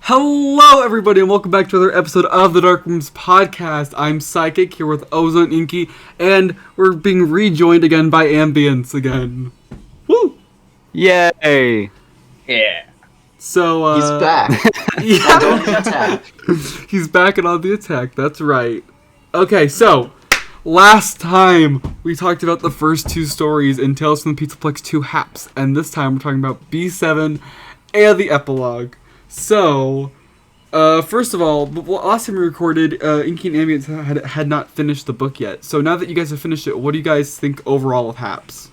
Hello, everybody, and welcome back to another episode of the Dark Rooms podcast. I'm Psychic here with Ozone, Inkyink, and we're being rejoined again by Ambience again. Woo! Yay! Yeah. So, he's back. Yeah. On the attack. He's back and on the attack, that's right. Okay, so, last time we talked about the first two stories in Tales from the Pizzaplex 2 HAPPS, and this time we're talking about B7 and the Epilogue. So, first of all, last time we recorded, Inkyink and Ambience had not finished the book yet. So now that you guys have finished it, what do you guys think overall of HAPPS?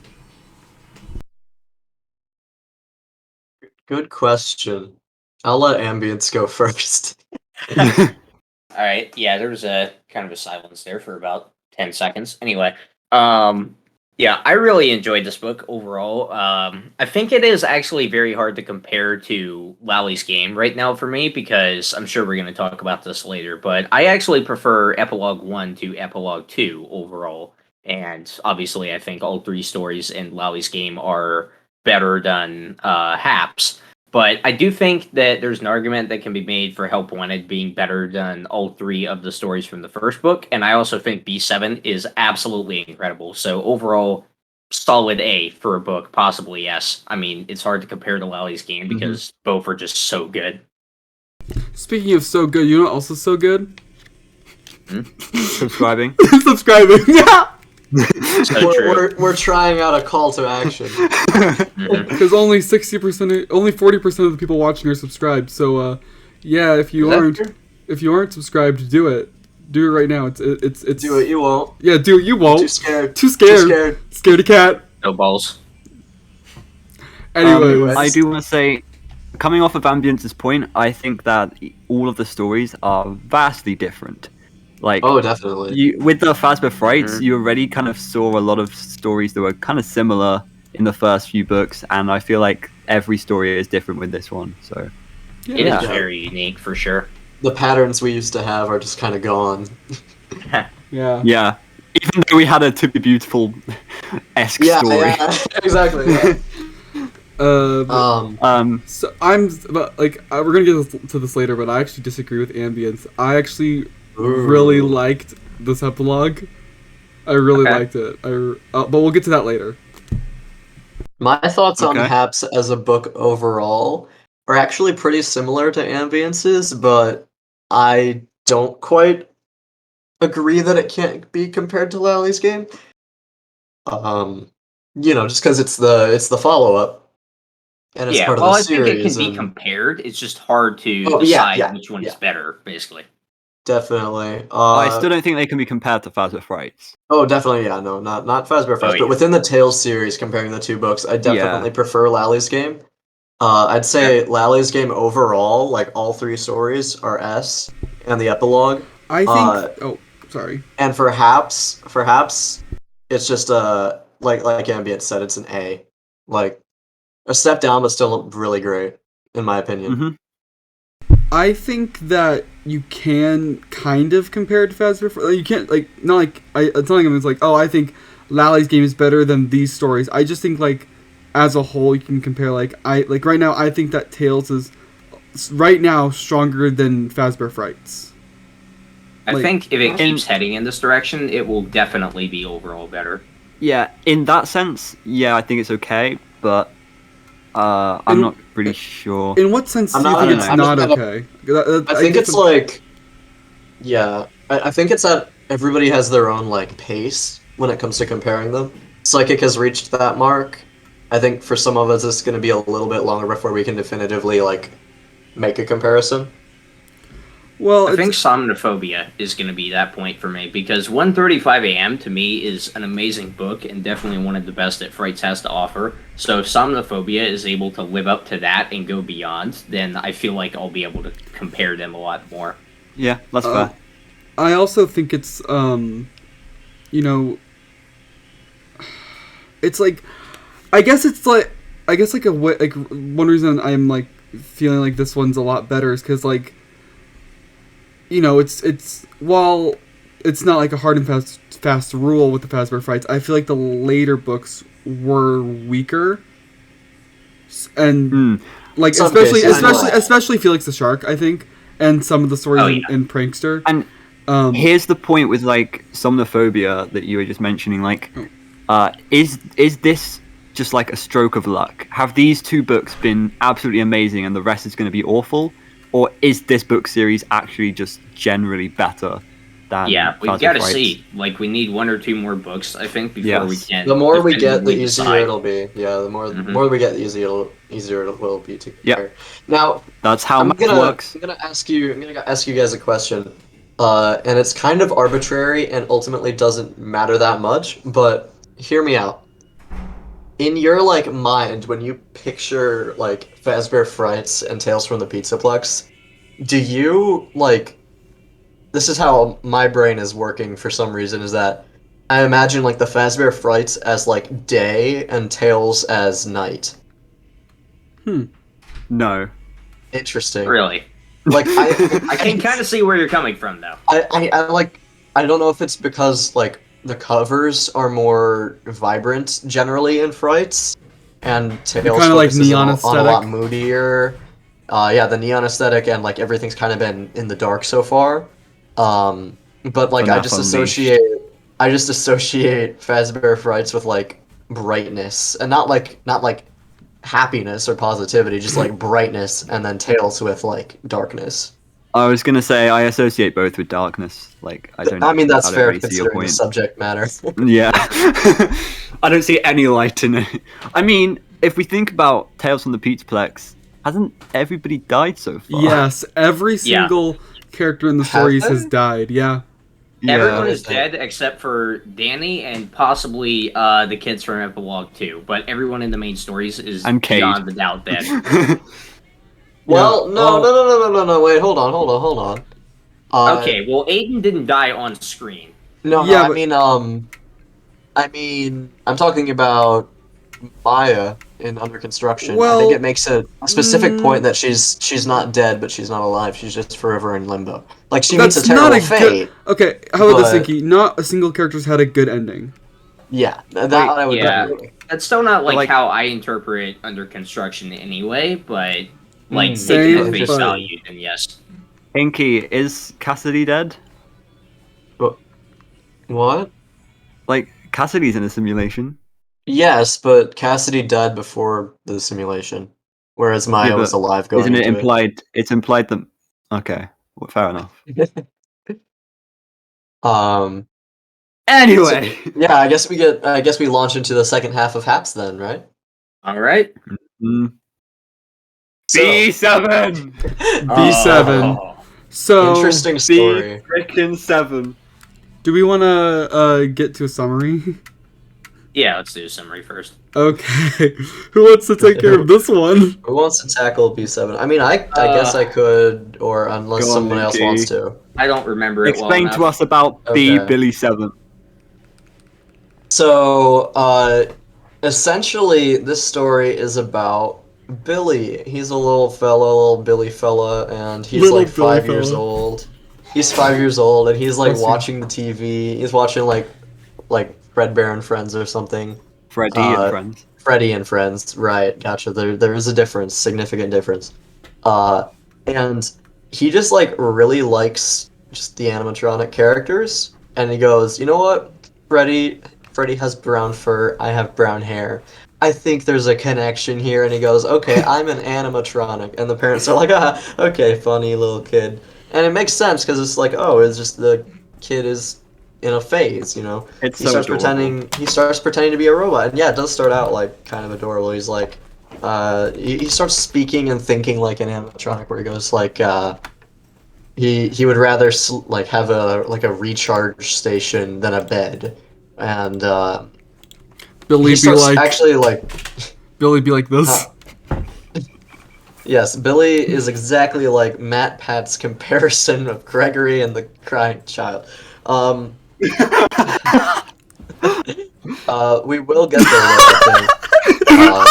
Good question. I'll let Ambience go first. Alright, yeah, there was a kind of a silence there for about 10 seconds. Anyway, yeah, I really enjoyed this book overall. I think it is actually very hard to compare to Lally's Game right now for me, because I'm sure we're going to talk about this later, but I actually prefer Epilogue 1 to Epilogue 2 overall. And obviously, I think all three stories in Lally's Game are better than HAPPS. But I do think that there's an argument that can be made for Help Wanted being better than all three of the stories from the first book, and I also think B7 is absolutely incredible. So overall, solid A for a book, possibly yes. I mean, it's hard to compare to Lally's Game because both are just so good. Speaking of so good, you know what else is so good? Subscribing. Subscribing, yeah! So true. We're trying out a call to action. Because only 60%, only 40% of the people watching are subscribed. So, yeah, if you aren't subscribed, do it. Do it right now. It's Do it, you won't. Yeah, do it. You won't. Too scared. Too scared. Too scared. Scaredy cat. No balls. Anyways. I do want to say, coming off of Ambience's point, I think that all of the stories are vastly different. Like, Oh, definitely. with the Fazbear Frights, you already kind of saw a lot of stories that were kind of similar in the first few books, and I feel like every story is different with this one. So It is very unique, for sure. The patterns we used to have are just kind of gone. Yeah. yeah, even though we had a To Be Beautiful-esque story. Yeah, exactly. Yeah. So we're gonna get to this later, but I actually disagree with Ambience. I actually really liked this epilogue. I really liked it. But we'll get to that later. My thoughts on Okay. HAPPS as a book overall are actually pretty similar to Ambience's, but I don't quite agree that it can't be compared to Lally's Game. Just because it's the follow-up, and it's part of the I series. think it can be and- compared. It's just hard to Oh, yeah, decide which one is yeah. better, basically. Definitely. I still don't think they can be compared to Fazbear Frights. Oh, definitely, yeah, no, not Fazbear Frights, yeah. but within the Tales series, comparing the two books, I definitely prefer Lally's Game. I'd say Lally's Game overall, like all three stories, are S, and the epilogue. I think. Sorry. And for HAPPS, it's just like Ambience said, it's an A, like a step down, but still really great, in my opinion. Mm-hmm. I think that you can kind of compare it to Fazbear. You can't it's not like it's like, oh, I think Lally's Game is better than these stories. I just think like as a whole you can compare right now I think that Tales is right now stronger than Fazbear Frights. I think if it keeps heading in this direction, it will definitely be overall better. Yeah, in that sense, yeah, I think it's okay, but I'm not really sure. In what sense do you think it's not okay? I think it's like, yeah, I think it's that everybody has their own like pace when it comes to comparing them. Psychic has reached that mark. I think for some of us it's going to be a little bit longer before we can definitively like make a comparison. Well, I think Somnophobia is going to be that point for me, because 1:35 a.m. to me is an amazing book and definitely one of the best that Frights has to offer. So if Somnophobia is able to live up to that and go beyond, then I feel like I'll be able to compare them a lot more. Yeah, that's fair. I also think it's it's like I guess one reason I'm like feeling like this one's a lot better is because like it's while it's not like a hard and fast rule with the Fazbear Frights, I feel like the later books were weaker. And Like Some especially cases, especially I know. especially Felix the Shark, I think, and some of the stories Oh, yeah. in Prankster. And here's the point with like somnophobia that you were just mentioning. Like, is this just like a stroke of luck? Have these two books been absolutely amazing, and the rest is going to be awful, or is this book series actually just generally better than? Yeah, we've Phasma got to Frights? see. Like, we need 1 or 2 more books, I think, before we Yes. can. The more we get, the definitively easier decide. it'll be. Yeah, the more Mhm. more we get, the easier it will be to Yep. compare. Now, That's how I'm math gonna works. I'm gonna ask you guys a question, and it's kind of arbitrary and ultimately doesn't matter that much. But hear me out. In your like mind, when you picture like Fazbear Frights and Tales from the Pizzaplex, do you like? This is how my brain is working for some reason. Is that I imagine like the Fazbear Frights as like day and Tales as night. No. Interesting. Really. Like I can kind of see where you're coming from, though. I like I don't know if it's because like the covers are more vibrant generally in Frights, and Tales kinda like focuses neon on a lot aesthetic. moodier. Yeah, the neon aesthetic and like everything's kind of been in the dark so far. But like FNaF Unleashed. I just associate Fazbear Frights with like brightness and not like happiness or positivity, just like brightness, and then Tales with like darkness. I was gonna say I associate both with darkness. Like I mean, that's I don't fair really see your considering the point. subject matter. Yeah. I don't see any light in it. I mean, if we think about Tales from the Pizzaplex, hasn't everybody died so far? Yes, every Yeah. single character in the Have stories they? has died. Yeah. Everyone Yeah. is dead except for Danny and possibly the kids from Epilogue too. But everyone in the main stories is And Cade. beyond the doubt dead. Well, Yeah. no, Oh. no. Wait, hold on. Okay, well, Aiden didn't die on screen. No, Yeah, I but- mean, I'm talking about Maya in Under Construction. I Well, think it makes a specific point that she's not dead, but she's not alive. She's just forever in limbo. Like she meets a That's terrible not a fate. good. Okay, how about this, but- Inky? Not a single character's had a good ending. Yeah, that Wait, I would yeah. agree with. That's still not like, like- how I interpret Under Construction anyway, but like Mm, taking Same, at face but- value, then yes. Inky, is Cassidy dead? What? Like Cassidy's in a simulation. Yes, but Cassidy died before the simulation, whereas Maya Yeah, was but alive going Isn't it into implied? It's implied that. Okay, well, fair enough. it. Anyway. Yeah, I guess we launch into the second half of HAPS then, right? All right. Mm. So, B7. B7. Oh. So, interesting story. Freaking 7. do we want to get to a summary? Yeah, let's do a summary first. Okay. Who wants to take care of this one? Who wants to tackle B7? I mean, I guess I could, or unless Go on, someone else Nikki. wants to. I don't remember it Explain well to enough. us about B Okay. Billy 7. So, essentially, this story is about Billy. He's a little Billy fella, and he's Little like Billy 5 years fella. old. He's 5 years old, and he's like Bless you. watching the TV. He's watching like Fredbear and Friends or something. Freddy and friends. Freddy and Friends, right? Gotcha. There is a difference, significant difference. And he just like really likes just the animatronic characters, and he goes, you know what, Freddy has brown fur, I have brown hair. I think there's a connection here, and he goes, okay, I'm an animatronic, and the parents are like, okay, funny little kid, and it makes sense because it's like, oh, it's just the kid is in a phase, you know. It's He so starts adorable. pretending to be a robot, and yeah, it does start out like kind of adorable. He's like, he starts speaking and thinking like an animatronic, where he goes like, he would rather like have a recharge station than a bed, and Billy he be starts like, actually like, Billy be like this. yes, Billy is exactly like Matt Pat's comparison of Gregory and the crying child. We will get there, though, I think.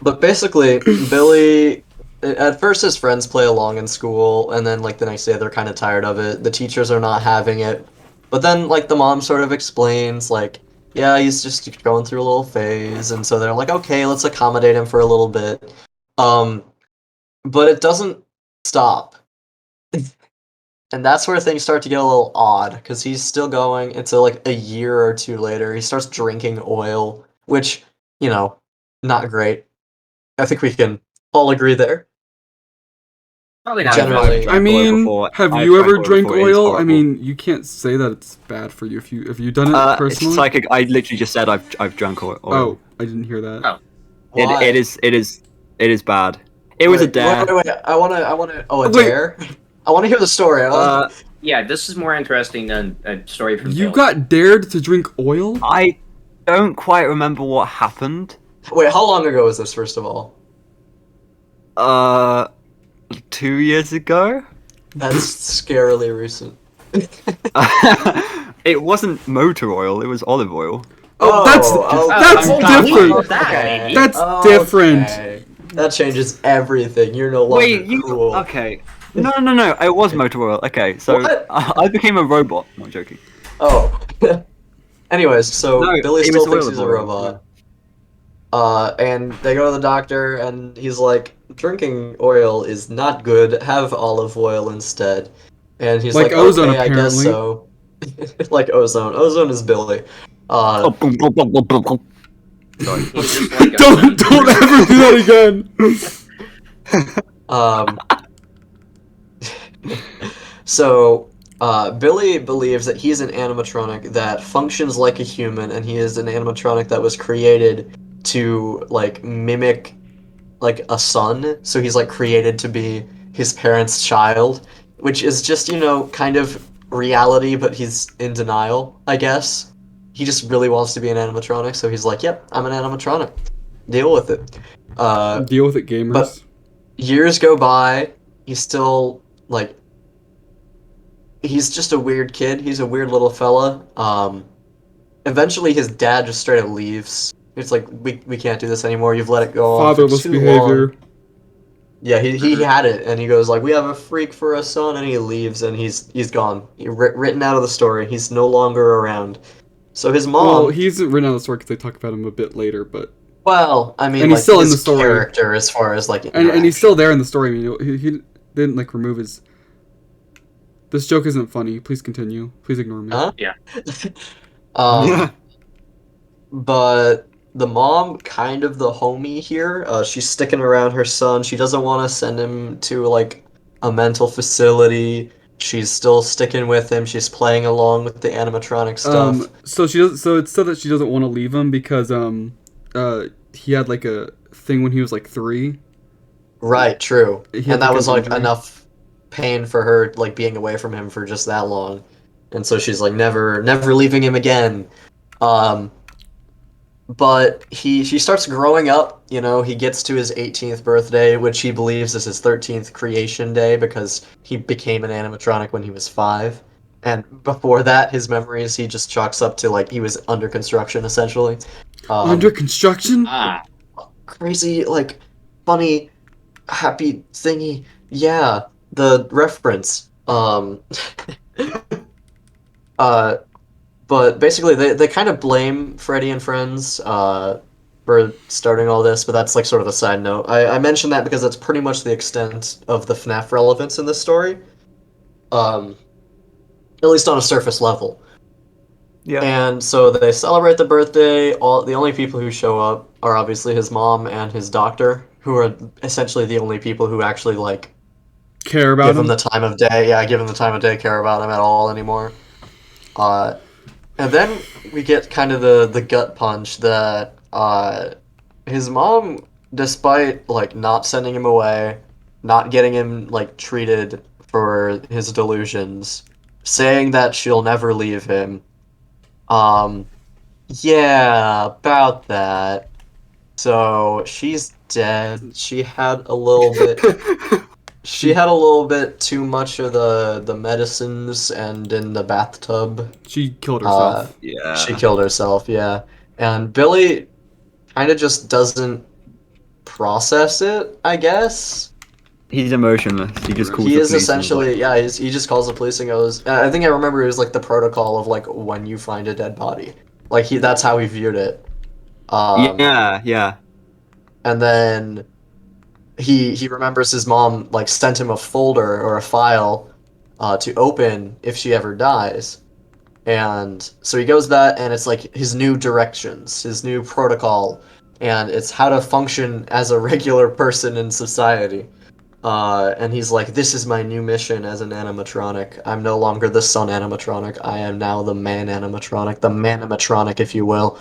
But basically, Billy. At first, his friends play along in school, and then like the next day, they're kind of tired of it. The teachers are not having it, but then like the mom sort of explains like, yeah, he's just going through a little phase, and so they're like, okay, let's accommodate him for a little bit. But it doesn't stop. And that's where things start to get a little odd, because he's still going until like a year or two later. He starts drinking oil, which, not great. I think we can all agree there. Probably not. Generally- I mean, have I've you ever drank drank oil before, it is oil? I horrible. mean, you can't say that it's bad for you if you've done it It's personally. like I literally just said I've drunk oil. Oh, I didn't hear that. Oh. Why? It is bad. It was a dare. Wait. I wanna. Oh, a Wait. dare. I want to hear the story. Yeah, this is more interesting than a story from You Bill. got dared to drink oil? I don't quite remember what happened. Wait, how long ago was this? First of all, 2 years ago. that's scarily recent. It wasn't motor oil. It was olive oil. Oh, that's different. Okay. That's Oh, different. okay. That changes everything. You're no longer Wait, you cool. okay? No. It was motor oil. Okay, so What? I became a robot. Not joking. Oh. Anyways, so No, Billy it still was thinks he's a oil. robot. And they go to the doctor, and he's like, drinking oil is not good. Have olive oil instead. And he's Like like, Ozone, okay, I guess apparently. so. Like Ozone. Ozone is Billy. Oh, boom, boom, boom, boom, boom, boom. He's just like a- Don't ever do that again. Um, so, Billy believes that he's an animatronic that functions like a human, and he is an animatronic that was created to, like, mimic, like, a son. So he's, like, created to be his parents' child, which is just, kind of reality, but he's in denial, I guess. He just really wants to be an animatronic, so he's like, yep, I'm an animatronic. Deal with it. Deal with it, gamers. but- Years go by, he's still, like, he's just a weird kid. He's a weird little fella. Eventually his dad just straight up leaves. It's like, we can't do this anymore. You've let it go on for Fatherless too behavior. long. Yeah, he had it, and he goes like, we have a freak for a son, and he leaves, and he's gone. Written out of the story. He's no longer around. So his mom... Well, he's written out of the story because they talk about him a bit later, but Well, I mean, And he's like, still in his the story. character as far as, like, and he's still there in the story. I mean, he didn't like remove his. This joke isn't funny. Please continue. Please ignore me. Huh? Yeah. But the mom, kind of the homie here, she's sticking around her son. She doesn't want to send him to, like, a mental facility. She's still sticking with him. She's playing along with the animatronic stuff. So she does. So it's said that she doesn't want to leave him because he had like a thing when he was like 3. Right, true. He had, And that like, was, an like, injury. enough pain for her, like, being away from him for just that long. And so she's, like, never leaving him again. But she starts growing up, he gets to his 18th birthday, which he believes is his 13th creation day because he became an animatronic when he was 5. And before that, his memories, he just chalks up to, like, he was under construction, essentially. Under construction. Crazy, like, funny, happy thingy. Yeah, the reference. But basically, they kind of blame Freddy and Friends for starting all this, but that's like sort of a side note. I mentioned that because that's pretty much the extent of the FNaF relevance in this story. At least on a surface level. Yeah. And so they celebrate the birthday. The only people who show up are obviously his mom and his doctor, who are essentially the only people who actually, like, Care about give him. him the time of day. Yeah, give him the time of day, care about him at all anymore. And then we get kind of the gut punch that his mom, despite, like, not sending him away, not getting him, like, treated for his delusions, saying that she'll never leave him. Yeah, about that. So she's dead. She had a little bit too much of the medicines, and in the bathtub, She killed herself. Yeah. she killed herself, yeah. And Billy kind of just doesn't process it, I guess. He's emotionless. He just calls He the is police and essentially, yeah, he just calls the police and goes, I think I remember it was like the protocol of, like, when you find a dead body. Like, that's how he viewed it. yeah. And then he remembers his mom like sent him a folder or a file to open if she ever dies. And so he goes that, and it's like his new directions, his new protocol, and it's how to function as a regular person in society. And he's like, this is my new mission as an animatronic. I'm no longer the sun animatronic. I am now the man animatronic, the manimatronic, if you will.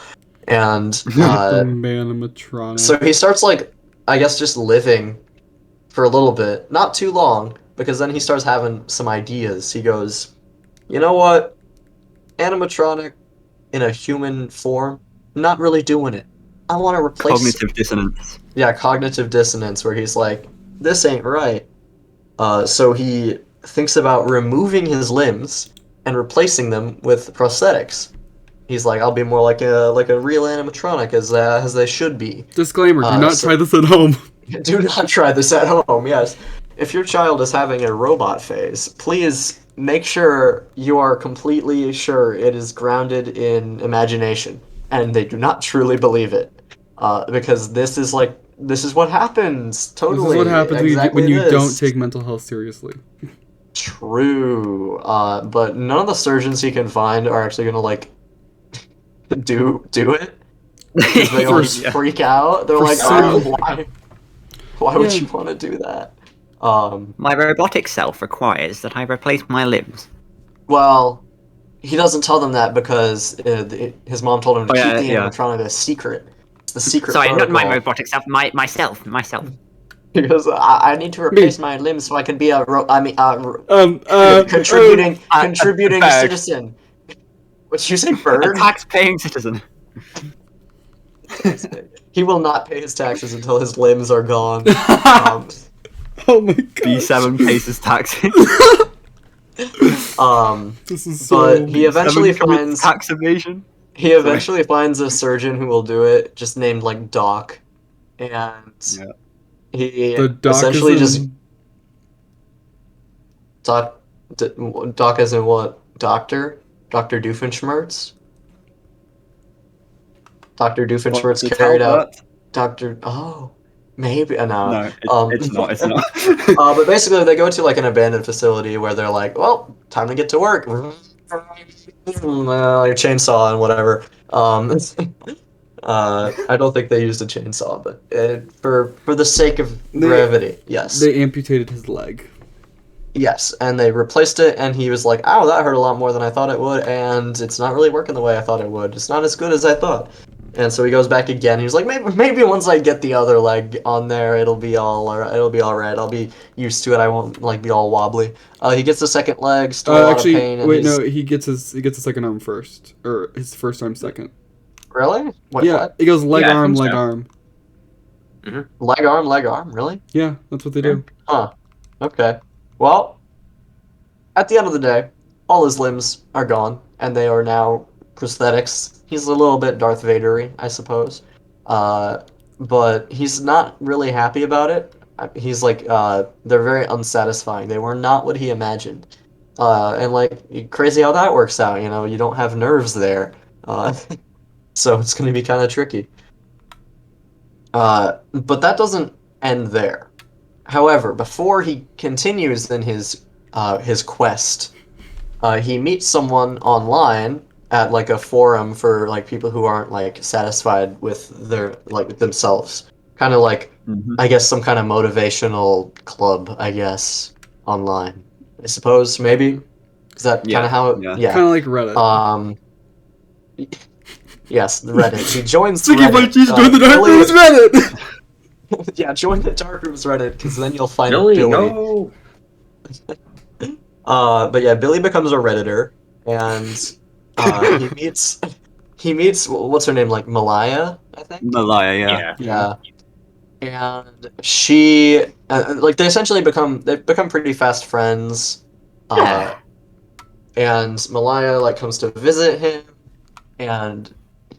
And The manimatronic. so he starts like, I guess, just living for a little bit, not too long, because then he starts having some ideas. He goes, you know what? Animatronic in a human form, not really doing it. I want to replace Cognitive dissonance. Yeah, cognitive dissonance, where he's like, this ain't right. So he thinks about removing his limbs and replacing them with prosthetics. He's like, I'll be more like a real animatronic as they should be. Disclaimer: do not try this at home. Do not try this at home. Yes, if your child is having a robot phase, please make sure you are completely sure it is grounded in imagination and they do not truly believe it, because this is what happens. Totally, This is what happens exactly when you this. don't take mental health seriously. True, but none of the surgeons he can find are actually gonna like do it. 'Cause they like For- freak out. They're for like, certain- why would Yeah. you want to do that? My robotic self requires that I replace my limbs. Well, he doesn't tell them that because his mom told him to Oh, keep yeah, the yeah. animatronic a secret. It's the secret Sorry, not my protocol. robotic self, myself. Because I need to replace my limbs so I can be a contributing bird. citizen. What'd you say, bird? A tax-paying citizen. He will not pay his taxes until his limbs are gone. Oh my god. B7 pays his taxes. This is so. But he eventually B7 commits finds tax evasion. he eventually finds a surgeon who will do it, just named like Doc, and Yeah. he The doc essentially is just in- Doc as in what? Doctor Doofenshmirtz. Dr. Doofenshmirtz carried out Dr. Oh, maybe no. No, it's not. It's not. But basically, they go to like an abandoned facility where they're like, "Well, time to get to work." Your chainsaw and whatever. I don't think they used a chainsaw, but for the sake of brevity, yes, They amputated his leg. yes, and they replaced it, and he was like, "Ow, that hurt a lot more than I thought it would, and it's not really working the way I thought it would. It's not as good as I thought." And so he goes back again. He's like, maybe once I get the other leg on there, it'll be all right. It'll be all right. I'll be used to it. I won't like be all wobbly. He gets the second leg, still a lot Actually, of pain. And wait, he's... no, he gets his second arm first, or his first arm second. Really? What? Yeah, it goes leg Yeah, I arm, think leg so. arm. Leg arm. Really? Yeah, that's what they do. Huh. Okay. Well, at the end of the day, all his limbs are gone, and they are now prosthetics. He's a little bit Darth Vader-y, I suppose. But he's not really happy about it. He's like, they're very unsatisfying. They were not what he imagined. And like, crazy how that works out, you know? You don't have nerves there. So it's going to be kind of tricky. But that doesn't end there. However, before he continues in his quest, he meets someone online at like a forum for like people who aren't like satisfied with their like themselves. Kind of like I guess some kind of motivational club, I guess, online. I suppose maybe. Is that kind of how it? Yeah. Yeah. Kind of like Reddit. Yes, Reddit. He joins Sticky Reddit. Munchies, join the Dark Billy- Rooms Reddit! Yeah, join the Dark Rooms Reddit because then you'll find Billy, Billy. no. But yeah, Billy becomes a Redditor, and he meets what's her name, like Malaya, I think. Malaya, yeah. Yeah. Yeah, and she like they essentially become pretty fast friends. And Malaya like comes to visit him, and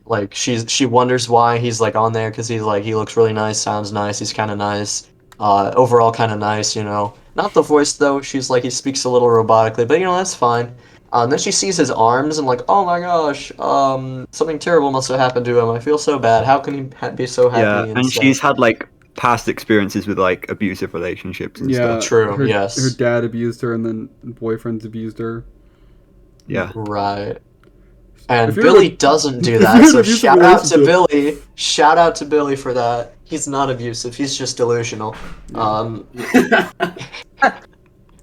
like she wonders why he's like on there because he's like he looks really nice, sounds nice, he's kind of nice, overall kind of nice, you know. Not the voice though. She's like he speaks a little robotically, but you know that's fine. And then she sees his arms and like, oh my gosh, something terrible must have happened to him. I feel so bad. How can he be so happy? Yeah, and stuff? she's had like past experiences with like abusive relationships and Yeah, stuff. True, Her, yes. her dad abused her, and then boyfriends abused her. Yeah. Right. And If you're Billy in a- doesn't do if that, you're in so an abusive shout out to relationship- Billy. Shout out to Billy for that. He's not abusive, he's just delusional.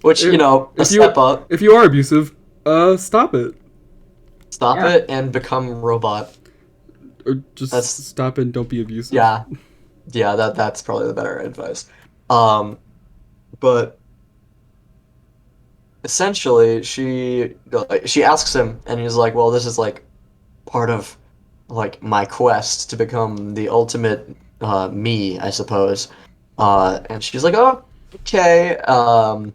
Which, If- you know, a if step up. If you are abusive, stop it, Stop Yeah. it and become robot. or just That's- stop it and don't be abusive. Yeah. Yeah, that's probably the better advice. But essentially she asks him and he's like, well, this is like part of like my quest to become the ultimate me, I suppose. And she's like, oh, okay. But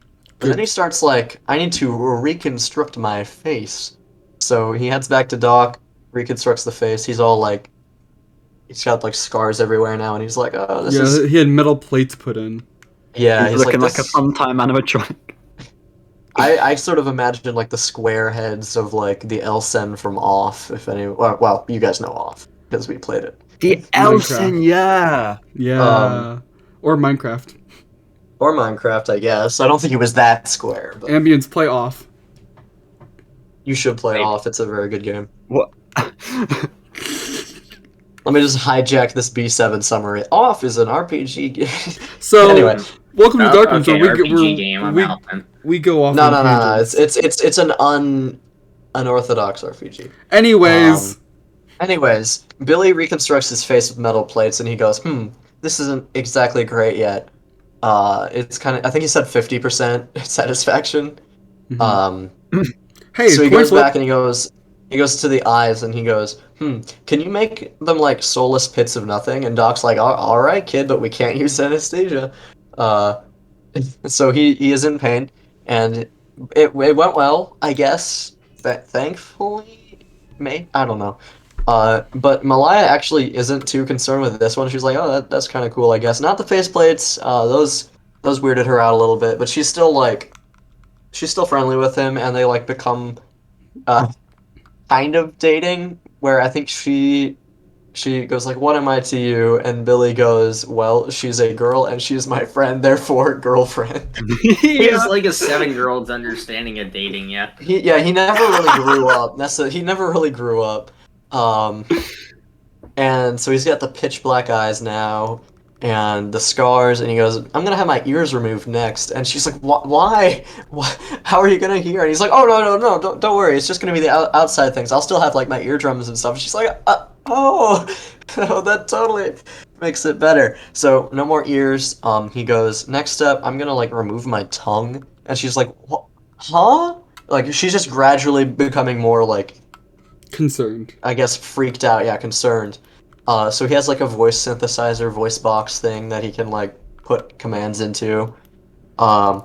then he starts like, I need to reconstruct my face. So he heads back to Doc, reconstructs the face. He's all like, he's got like scars everywhere now, and he's like, oh, this is. He had metal plates put in. Yeah, He's looking like a this... sometime animatronic. I sort of imagine like the square heads of like the Elsen from Off, if any. Well, you guys know Off because we played it. The Elsen, yeah. Yeah, or Minecraft. Or Minecraft, I guess. I don't think it was that square, but Ambience, play Off. you should play Maybe. Off. It's a very good game. What? Let me just hijack this B7 summary. Off is an RPG game. So Anyway. welcome to Dark Room, okay, where RPG game. I'm we, out then. we go off. No. on tangents. It's an unorthodox RPG. Anyways, Anyways, Billy reconstructs his face with metal plates, and he goes, this isn't exactly great yet. It's kind of, I think he said 50% satisfaction. mhm. Um, Hey, so he coin goes flip. back and he goes to the eyes, and he goes, can you make them like soulless pits of nothing? And Doc's like, all right, kid, but we can't use anesthesia. So he is in pain, and it went well, I guess. Thankfully, I don't know. But Malaya actually isn't too concerned with this one. She's like, oh, that's kind of cool, I guess. Not the faceplates. Those weirded her out a little bit, but she's still friendly with him, and they like become kind of dating. Where I think she goes like, what am I to you? And Billy goes, well, she's a girl and she's my friend, therefore girlfriend. He's like a 7-year-old's understanding of dating, yeah. He never really grew up. He never really grew up. And so he's got the pitch black eyes now and the scars, and he goes, I'm gonna have my ears removed next. And she's like, why? How are you gonna hear? And he's like, oh, no, don't worry, it's just gonna be the outside things. I'll still have like my eardrums and stuff. And she's like, oh, that totally makes it better. So no more ears. He goes, next step, I'm gonna like remove my tongue. And she's like, what? Huh? Like, she's just gradually becoming more like, Concerned. I guess, freaked out, yeah, concerned. So he has like a voice synthesizer, voice box thing that he can like put commands into.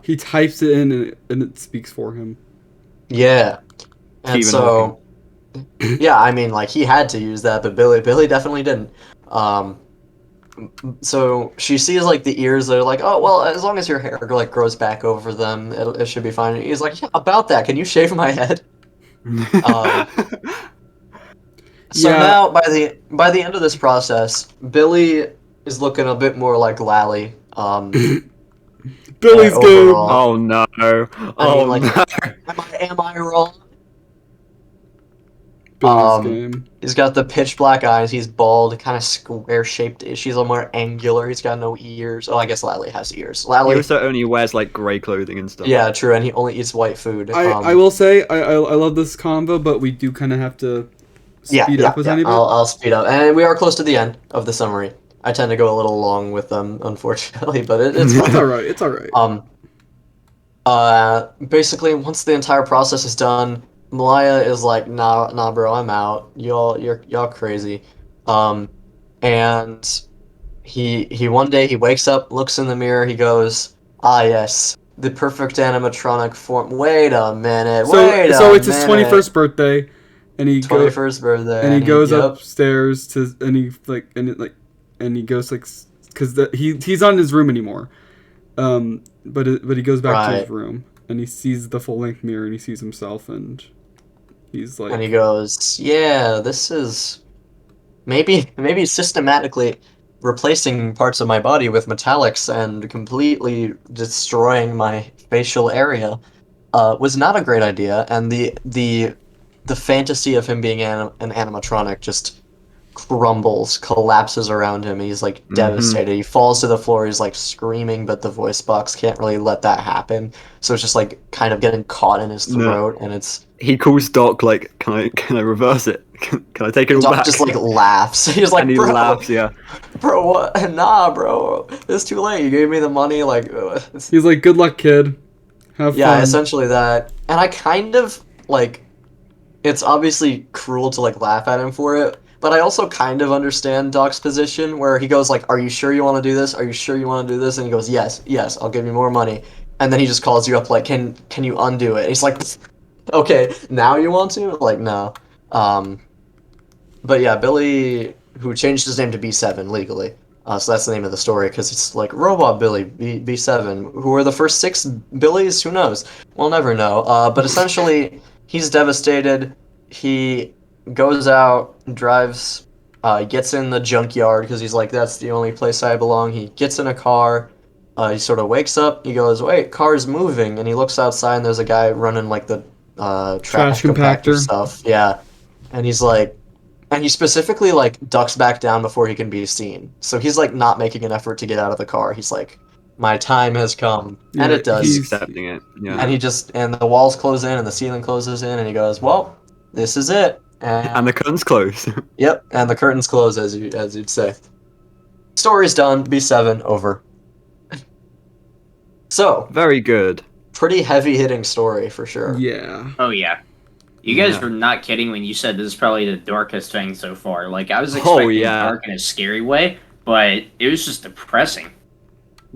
He types it in and it speaks for him. Yeah. And Stephen so, yeah, I mean, like, he had to use that, but Billy definitely didn't. So she sees like the ears that are like, oh, well, as long as your hair like grows back over them, it should be fine. And he's like, yeah, about that, can you shave my head? So Yeah. now, by the end of this process, Billy is looking a bit more like Lally. Billy's game. overall. Oh no. Oh like- no. Am I wrong? Billy's game. He's got the pitch black eyes. He's bald, kind of square shaped. She's a little more angular. He's got no ears. Oh, I guess Lally has ears. He Lally, also only wears like grey clothing and stuff. yeah, true, and he only eats white food. I will say I love this combo, but we do kind of have to speed up a tiny bit. I'll speed up, and we are close to the end of the summary. I tend to go a little long with them, unfortunately, but it's It's fine. all right. It's all right. Basically, once the entire process is done, Malaya is like, nah, bro, I'm out. Y'all crazy. And he one day he wakes up, looks in the mirror, he goes, ah, yes, the perfect animatronic form. Wait a minute. So it's his 21st birthday, and he goes 21st birthday, and he goes yep. upstairs to and he goes like because he's not in his room anymore, but he goes back to his Right. room and he sees the full length mirror and he sees himself and he's like, And he goes, yeah, this is maybe systematically replacing parts of my body with metallics and completely destroying my facial area was not a great idea, and the fantasy of him being an animatronic just crumbles, collapses around him. He's like devastated. He falls to the floor. He's like screaming, but the voice box can't really let that happen. So it's just like kind of getting caught in his throat, and it's. He calls Doc like, "Can I reverse it? Can I take it all Doc back?" just like laughs. He's like, and he bro, laughs, yeah. bro, what? Nah, bro, it's too late. You gave me the money. Like, He's like, "Good luck, kid. Have yeah, fun." essentially that. And I kind of like. It's obviously cruel to like laugh at him for it, but I also kind of understand Doc's position where he goes like, "Are you sure you want to do this? Are you sure you want to do this?" And he goes, "Yes, yes, I'll give you more money." And then he just calls you up like, "Can you undo it?" And he's like, "Okay, now you want to?" Like, no. But yeah, Billy, who changed his name to B7 legally. So that's the name of the story because it's like Robot Billy B7. Who are the first 6 Billies? Who knows? We'll never know. But essentially, he's devastated. He goes out, drives, gets in the junkyard because he's like, that's the only place I belong. He gets in a car. He sort of wakes up. He goes, wait, car's moving. And he looks outside and there's a guy running like the trash compactor stuff. Yeah. And he's like, and he specifically like ducks back down before he can be seen. So he's like not making an effort to get out of the car. He's like, my time has come. Yeah, and it does. He's accepting it. Yeah. And the walls close in and the ceiling closes in and he goes, well, this is it. And the curtains close. Yep, and the curtains close as you'd say. Story's done, B7 over. So, Very good. pretty heavy hitting story for sure. Yeah. Oh yeah. You guys Yeah. were not kidding when you said this is probably the darkest thing so far. Like I was expecting dark in a scary way, but it was just depressing.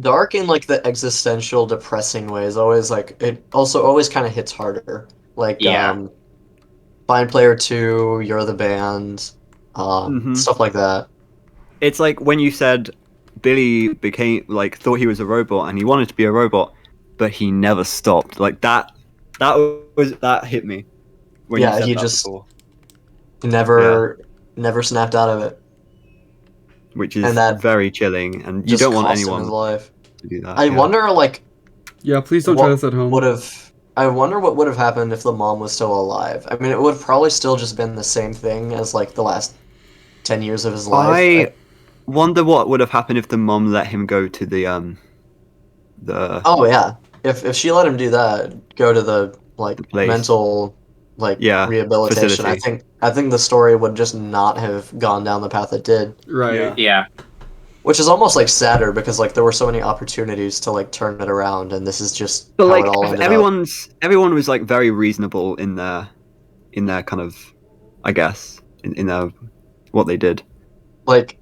Dark in like the existential depressing way is always like it also always kind of hits harder. Like Yeah. Find Player 2, You're the Band, stuff like that. It's like when you said Billy thought he was a robot and he wanted to be a robot, but he never stopped. Like that hit me. When Yeah, you said he that just before. never snapped out of it. Which is and that very chilling, and you Just don't want cost him anyone his life. to do that. I wonder like Yeah, please don't try this at home. I wonder what would have happened if the mom was still alive. I mean, it would have probably still just been the same thing as like the last 10 years of his life. I wonder what would have happened if the mom let him go to the Oh yeah, if she let him do that, go to the like place. mental rehabilitation. Facility. I think the story would just not have gone down the path it did. Right. Yeah. Which is almost like sadder because like there were so many opportunities to like turn it around, and this is just But how like it all ended up. everyone was like very reasonable in their kind of, I guess, in their what they did. Like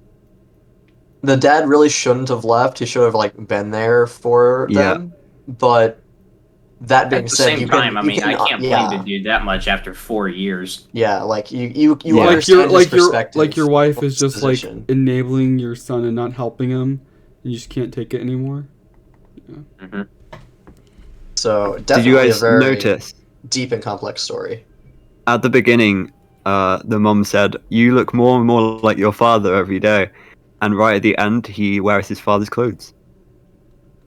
the dad really shouldn't have left. He should have like been there for them. But that being At the said, same time, I mean, I can't blame the dude that much after 4 years. Yeah, like you Like understand his perspective. your wife is his just like position. enabling your son and not helping him, and you just can't take it anymore. Hmm. So Did definitely you guys a very notice deep and complex story. at the beginning? The mom said, "You look more and more like your father every day," and right at the end, he wears his father's clothes.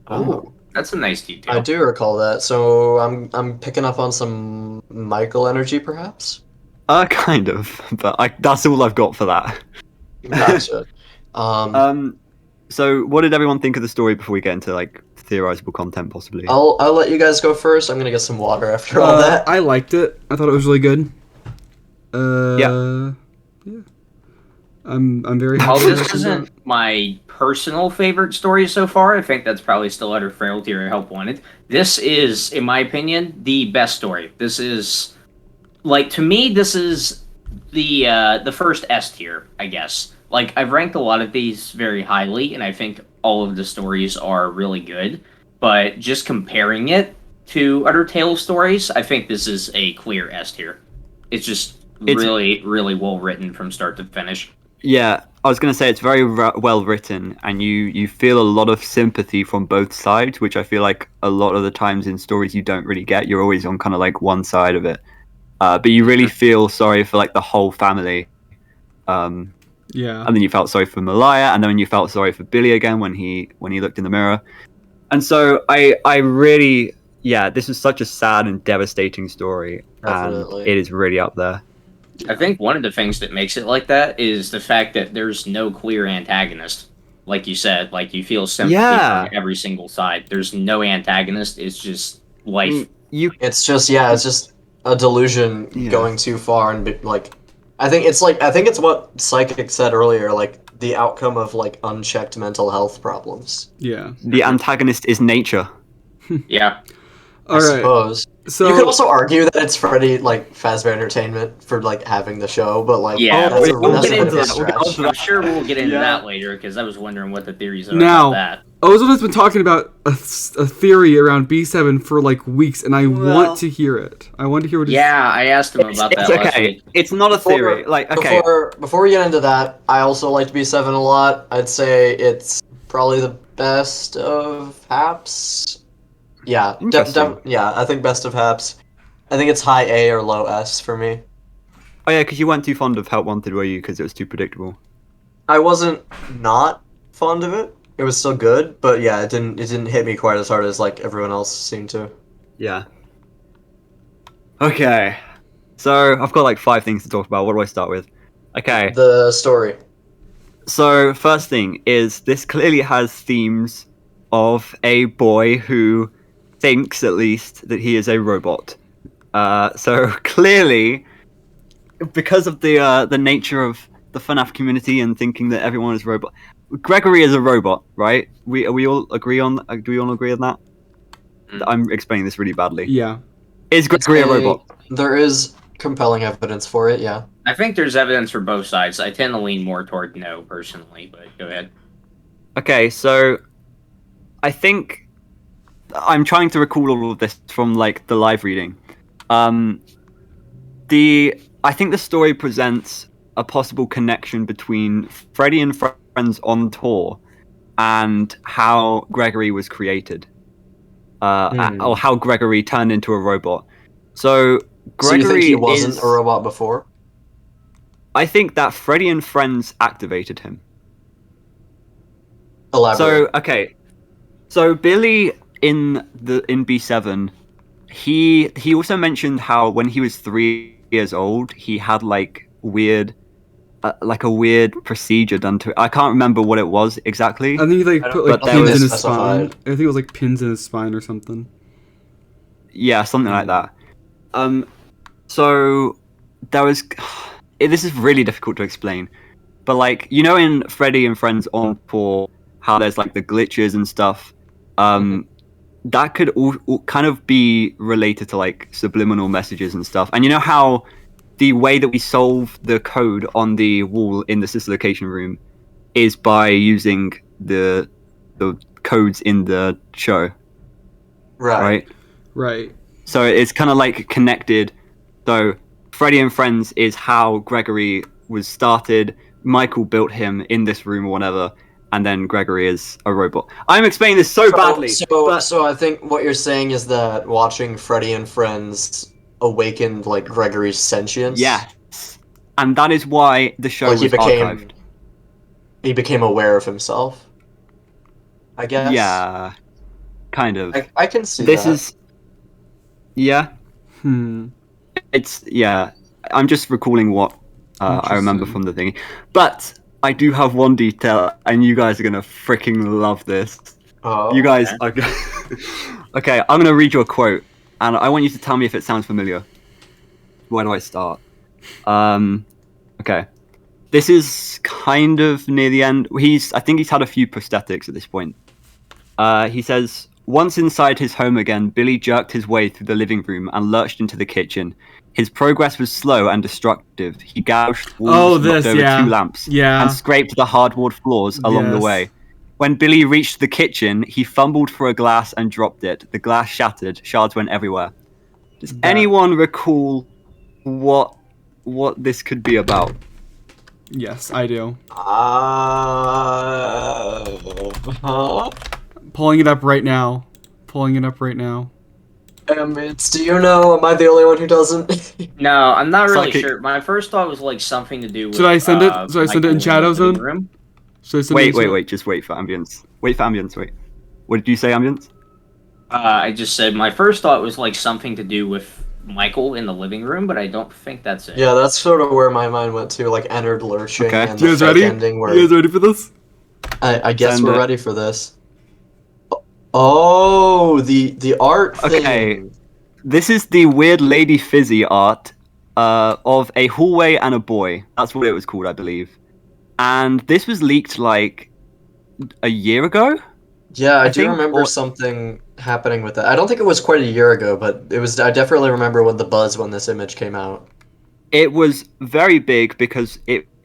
Oh, that's a nice detail. I do recall that. So I'm picking up on some Michael energy, perhaps. Kind of, but that's all I've got for that. Gotcha. So what did everyone think of the story before we get into like theorizable content, possibly? I'll let you guys go first. I'm gonna get some water after all that. I liked it. I thought it was really good. Yeah. I'm very happy. While this isn't my personal favorite story so far, I think that's probably still Utter Frailty or Help Wanted. This is, in my opinion, the best story. This is, like, to me, this is the first S tier, I guess. Like, I've ranked a lot of these very highly, and I think all of the stories are really good. But just comparing it to Utter Tale stories, I think this is a clear S tier. It's just really, really well written from start to finish. Yeah, I was going to say it's very well written, and you feel a lot of sympathy from both sides, which I feel like a lot of the times in stories you don't really get. You're always on kind of like one side of it, but you really feel sorry for like the whole family, Yeah. And then you felt sorry for Malaya, and then you felt sorry for Billy again when he looked in the mirror. And so I really, yeah, this is such a sad and devastating story, Definitely. and it is really up there. I think one of the things that makes it like that is the fact that there's no clear antagonist. Like you said, like you feel sympathy Yeah. from every single side. There's no antagonist. It's just life. It's just a delusion Yeah. going too far and I think it's what Psychic said earlier, like the outcome of like unchecked mental health problems. Yeah. The antagonist is nature. Yeah. I All right. suppose. So You could also argue that it's Freddy like Fazbear Entertainment for like having the show, but like Yeah, that's we'll that's get a into bit of a that. stretch. I'm sure we'll get into Yeah. that later because I was wondering what the theories are Now- about that. Ozone has been talking about a theory around B7 for like weeks, and I Well- want to hear it. I want to hear what. Yeah, I asked him about that It's last okay. week. It's not a theory. Like, okay. Before we get into that, I also liked B7 a lot. I'd say it's probably the best of HAPPS. Yeah, Interesting. yeah, I think best of HAPPS. I think it's high A or low S for me. Oh yeah, because you weren't too fond of Help Wanted, were you? Because it was too predictable. I wasn't not fond of it. It was still good, but yeah, it didn't hit me quite as hard as like everyone else seemed to. Yeah. Okay. So I've got like 5 things to talk about. What do I start with? Okay. The story. So first thing is this clearly has themes of a boy who thinks, at least, that he is a robot. So clearly, because of the nature of the FNaF community and thinking that everyone is robot, Gregory is a robot, right? We all agree on? Do we all agree on that? I'm explaining this really badly. Yeah. Is Gregory a robot? There is compelling evidence for it, yeah. I think there's evidence for both sides. I tend to lean more toward no, personally, but go ahead. Okay, so I think I'm trying to recall all of this from like the live reading. I think the story presents a possible connection between Freddy and Friends on tour and how Gregory was created, or how Gregory turned into a robot. So Gregory So you think he wasn't a robot before? I think that Freddy and Friends activated him. Elaborate. So okay, so Billy in B7, he also mentioned how when he was 3 years old, he had like a weird procedure done to it. I can't remember what it was exactly. I think he like put like but there pins in was- his spine. specified. I think it was like pins in his spine or something. Yeah, something like that. So there was. This is really difficult to explain, but like in Freddy and Friends on tour, how there's like the glitches and stuff. That could all kind of be related to like subliminal messages and stuff. And you know how the way that we solve the code on the wall in the sister location room is by using the codes in the show, Right. Right. So it's kind of like connected. So Freddy and Friends is how Gregory was started. Michael built him in this room or whatever, and then Gregory is a robot. I'm explaining this so badly. So I think what you're saying is that watching Freddy and Friends awakened like Gregory's sentience. Yes, and that is why the show Like was archived. he became aware of himself. I guess. Yeah, kind of. I can see This that. is. Yeah, it's yeah. I'm just recalling what I remember Interesting. from the thing, but I do have one detail, and you guys are gonna freaking love this. Oh, You guys are. Okay, I'm gonna read you a quote, and I want you to tell me if it sounds familiar. Where do I start? Okay. This is kind of near the end. I think he's had a few prosthetics at this point. He says, once inside his home again, Billy jerked his way through the living room and lurched into the kitchen. His progress was slow and destructive. He gouged walls, knocked over 2 lamps, Yeah. and scraped the hardwood floors along the Yes. way. When Billy reached the kitchen, he fumbled for a glass and dropped it. The glass shattered. Shards went everywhere. Does anyone recall what this could be about? Yes, I do. Huh? Pulling it up right now. Pulling it up right now. Ambience, do you know? Am I the only one who doesn't? No, I'm not really Psychic. sure. My first thought was like something to do with. Should I send it? Should I send it in Michael chat, the living Ozone? room. Should I send it in chat? Wait. Just wait for Ambience. Wait. What did you say, Ambience? I just said my first thought was like something to do with Michael in the living room, but I don't think that's it. Yeah, that's sort of where my mind went to, like entered lurching Okay. and You the guys fake ready? ending where You guys ready for this? I guess Send we're it. ready for this. Oh, the art thing. Okay. This is the weird Lady Fizzy art of a hallway and a boy. That's what it was called, I believe. And this was leaked like a year ago. Yeah, I I do think remember all- something happening with that. I don't think it was quite a year ago, but it was. I definitely remember when the buzz when this image came out. It was very big because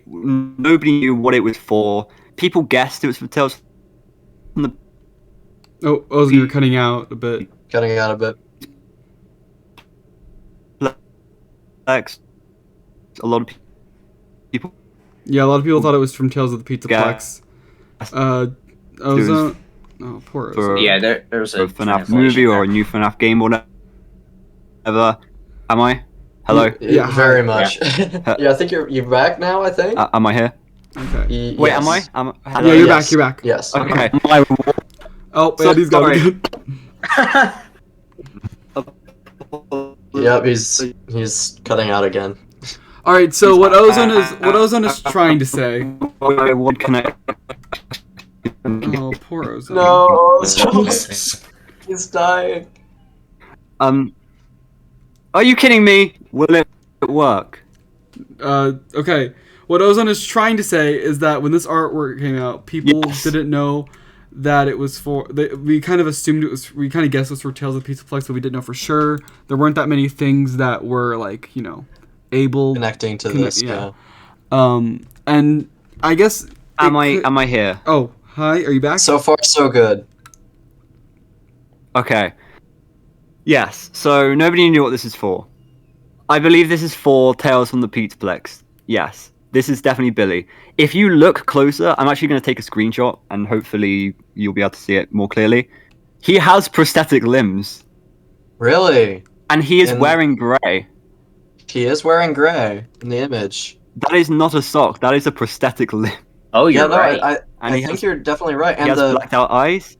nobody knew what it was for. People guessed it was for Tales from the Oh, Ozone, you're cutting out a bit. Cutting out a bit. Plex. A lot of people. Yeah, a lot of people thought it was from Tales of the Pizzaplex. Ozone. Oh, poor For- Ozone. Yeah, there's A a FNaF translation movie or there. a new FNaF game or whatever. Am I? Hello? Yeah, Very hi. much. Yeah, I think you're back now. I think. Am I here? Okay. Wait, Yes. am I? Hello, Yeah, you're yes. back. You're back. Yes. Okay. Am I Oh, So Andy's got sorry. it again. Yep, he's cutting out again. All right. So what Ozone is trying to say? What connect? Oh, poor Ozone. No, he's dying. Are you kidding me? Will it work? Okay. What Ozone is trying to say is that when this artwork came out, people Yes. didn't know that it was for. We kind of assumed it was. We kind of guessed it was for Tales of Pizzaplex, but we didn't know for sure. There weren't that many things that were like able. Connecting to Connect- this. yeah. Yeah. And I guess. Am I here? Oh, hi. Are you back? So far, so good. Okay. Yes. So nobody knew what this is for. I believe this is for Tales from the Pizzaplex. Yes. This is definitely Billy. If you look closer, I'm actually going to take a screenshot and hopefully you'll be able to see it more clearly. He has prosthetic limbs Really? and he is And- wearing grey. He is wearing gray in the image. That is not a sock. That is a prosthetic limb. Oh, Yeah, you're no, right. I And he think has, you're definitely right. he And has blacked out eyes.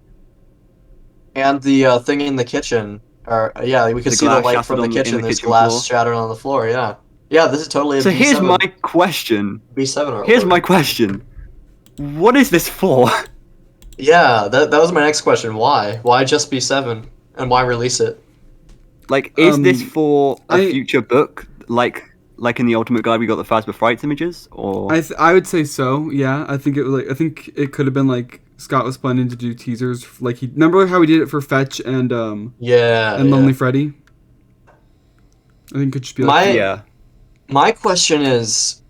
the thing in the kitchen, or yeah, we could The see the glass light shattered from the in the kitchen. There's kitchen glass floor. shattered on the floor. Yeah, yeah. This is totally a So B7. here's my question. B7 artwork. Here's my question. What is this for? Yeah, that was my next question. Why? Why just B7? And why release it? Like, is this for a I- future book? Like in the Ultimate Guide, we got the Phasma Frights images, or I would say so. Yeah, I think I think it could have been like Scott was planning to do teasers. Like remember how he did it for Fetch and Yeah. Lonely Freddy. I think it could just be like yeah. My question is,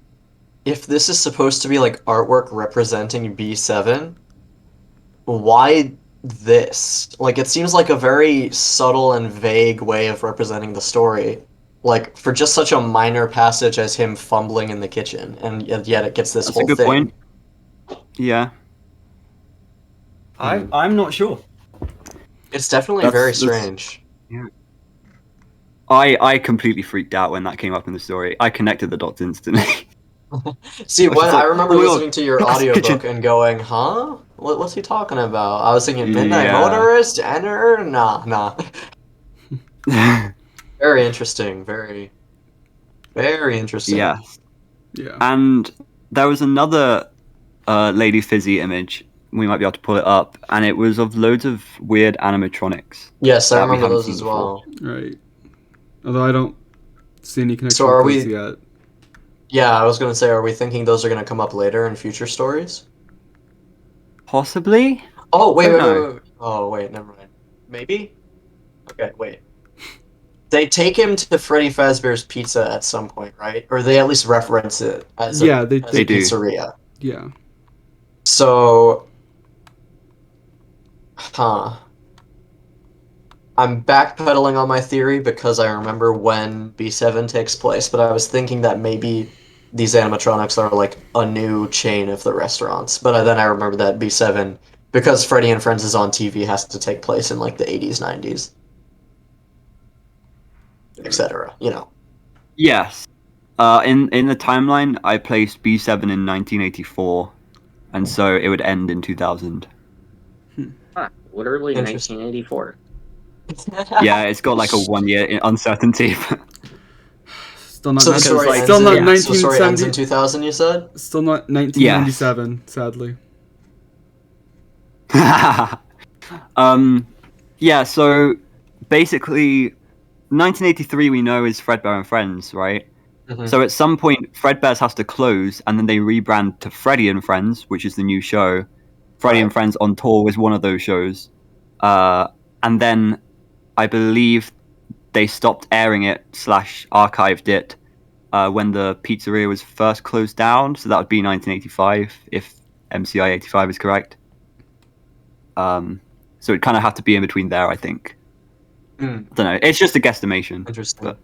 if this is supposed to be like artwork representing B7, why this? Like, it seems like a very subtle and vague way of representing the story. Like, for just such a minor passage as him fumbling in the kitchen, and yet it gets this That's a whole good thing. point. Yeah. I'm not sure. It's definitely That's- very that's- strange. I completely freaked out when that came up in the story. I connected the dots instantly. See, when It's I like, remember oh my God, listening to your that's the audiobook kitchen. and going, huh? What's he talking about? I was thinking Midnight Yeah. Motorist? Enter? Nah. Very interesting. Very interesting. Yes. yeah. And there was another Lady Fizzy image. We might be able to pull it up, and it was of loads of weird animatronics. Yes, I that we remember haven't those seen as before. well. Right. Although I don't see any connection So are with this we- yet. Yeah, I was gonna say, are we thinking those are gonna come up later in future stories? Possibly. Oh, wait. Don't know. Oh, wait, never mind. Maybe? Okay, wait. They take him to Freddy Fazbear's Pizza at some point, right? Or they at least reference it as a, Yeah, they as a They do. pizzeria. Yeah. So, I'm backpedaling on my theory because I remember when B7 takes place, but I was thinking that maybe these animatronics are like a new chain of the restaurants. But then I remember that B7, because Freddy and Friends is on TV, has to take place in like the 80s, 90s. etc. You know. Yes. In the timeline, I placed B7 in 1984, and so it would end in 2000. Huh, literally Interesting. 1984. Yeah, it's got like a 1 year uncertainty. Still not. So the 19- story like- ends. still not So the story ends in 1970. 2000. You said. Still not 1997. Sadly. Yeah, so basically 1983 we know is Fredbear and Friends, right? Mhm. So at some point Fredbear's has to close and then they rebrand to Freddy and Friends, which is the new show. Freddy and Right. Friends on Tour was one of those shows. And then I believe they stopped airing it / archived it when the pizzeria was first closed down, so that would be 1985 if MCI 85 is correct. So it kind of had to be in between there, I think. Mm, I don't know. It's just a guesstimation. interesting. But-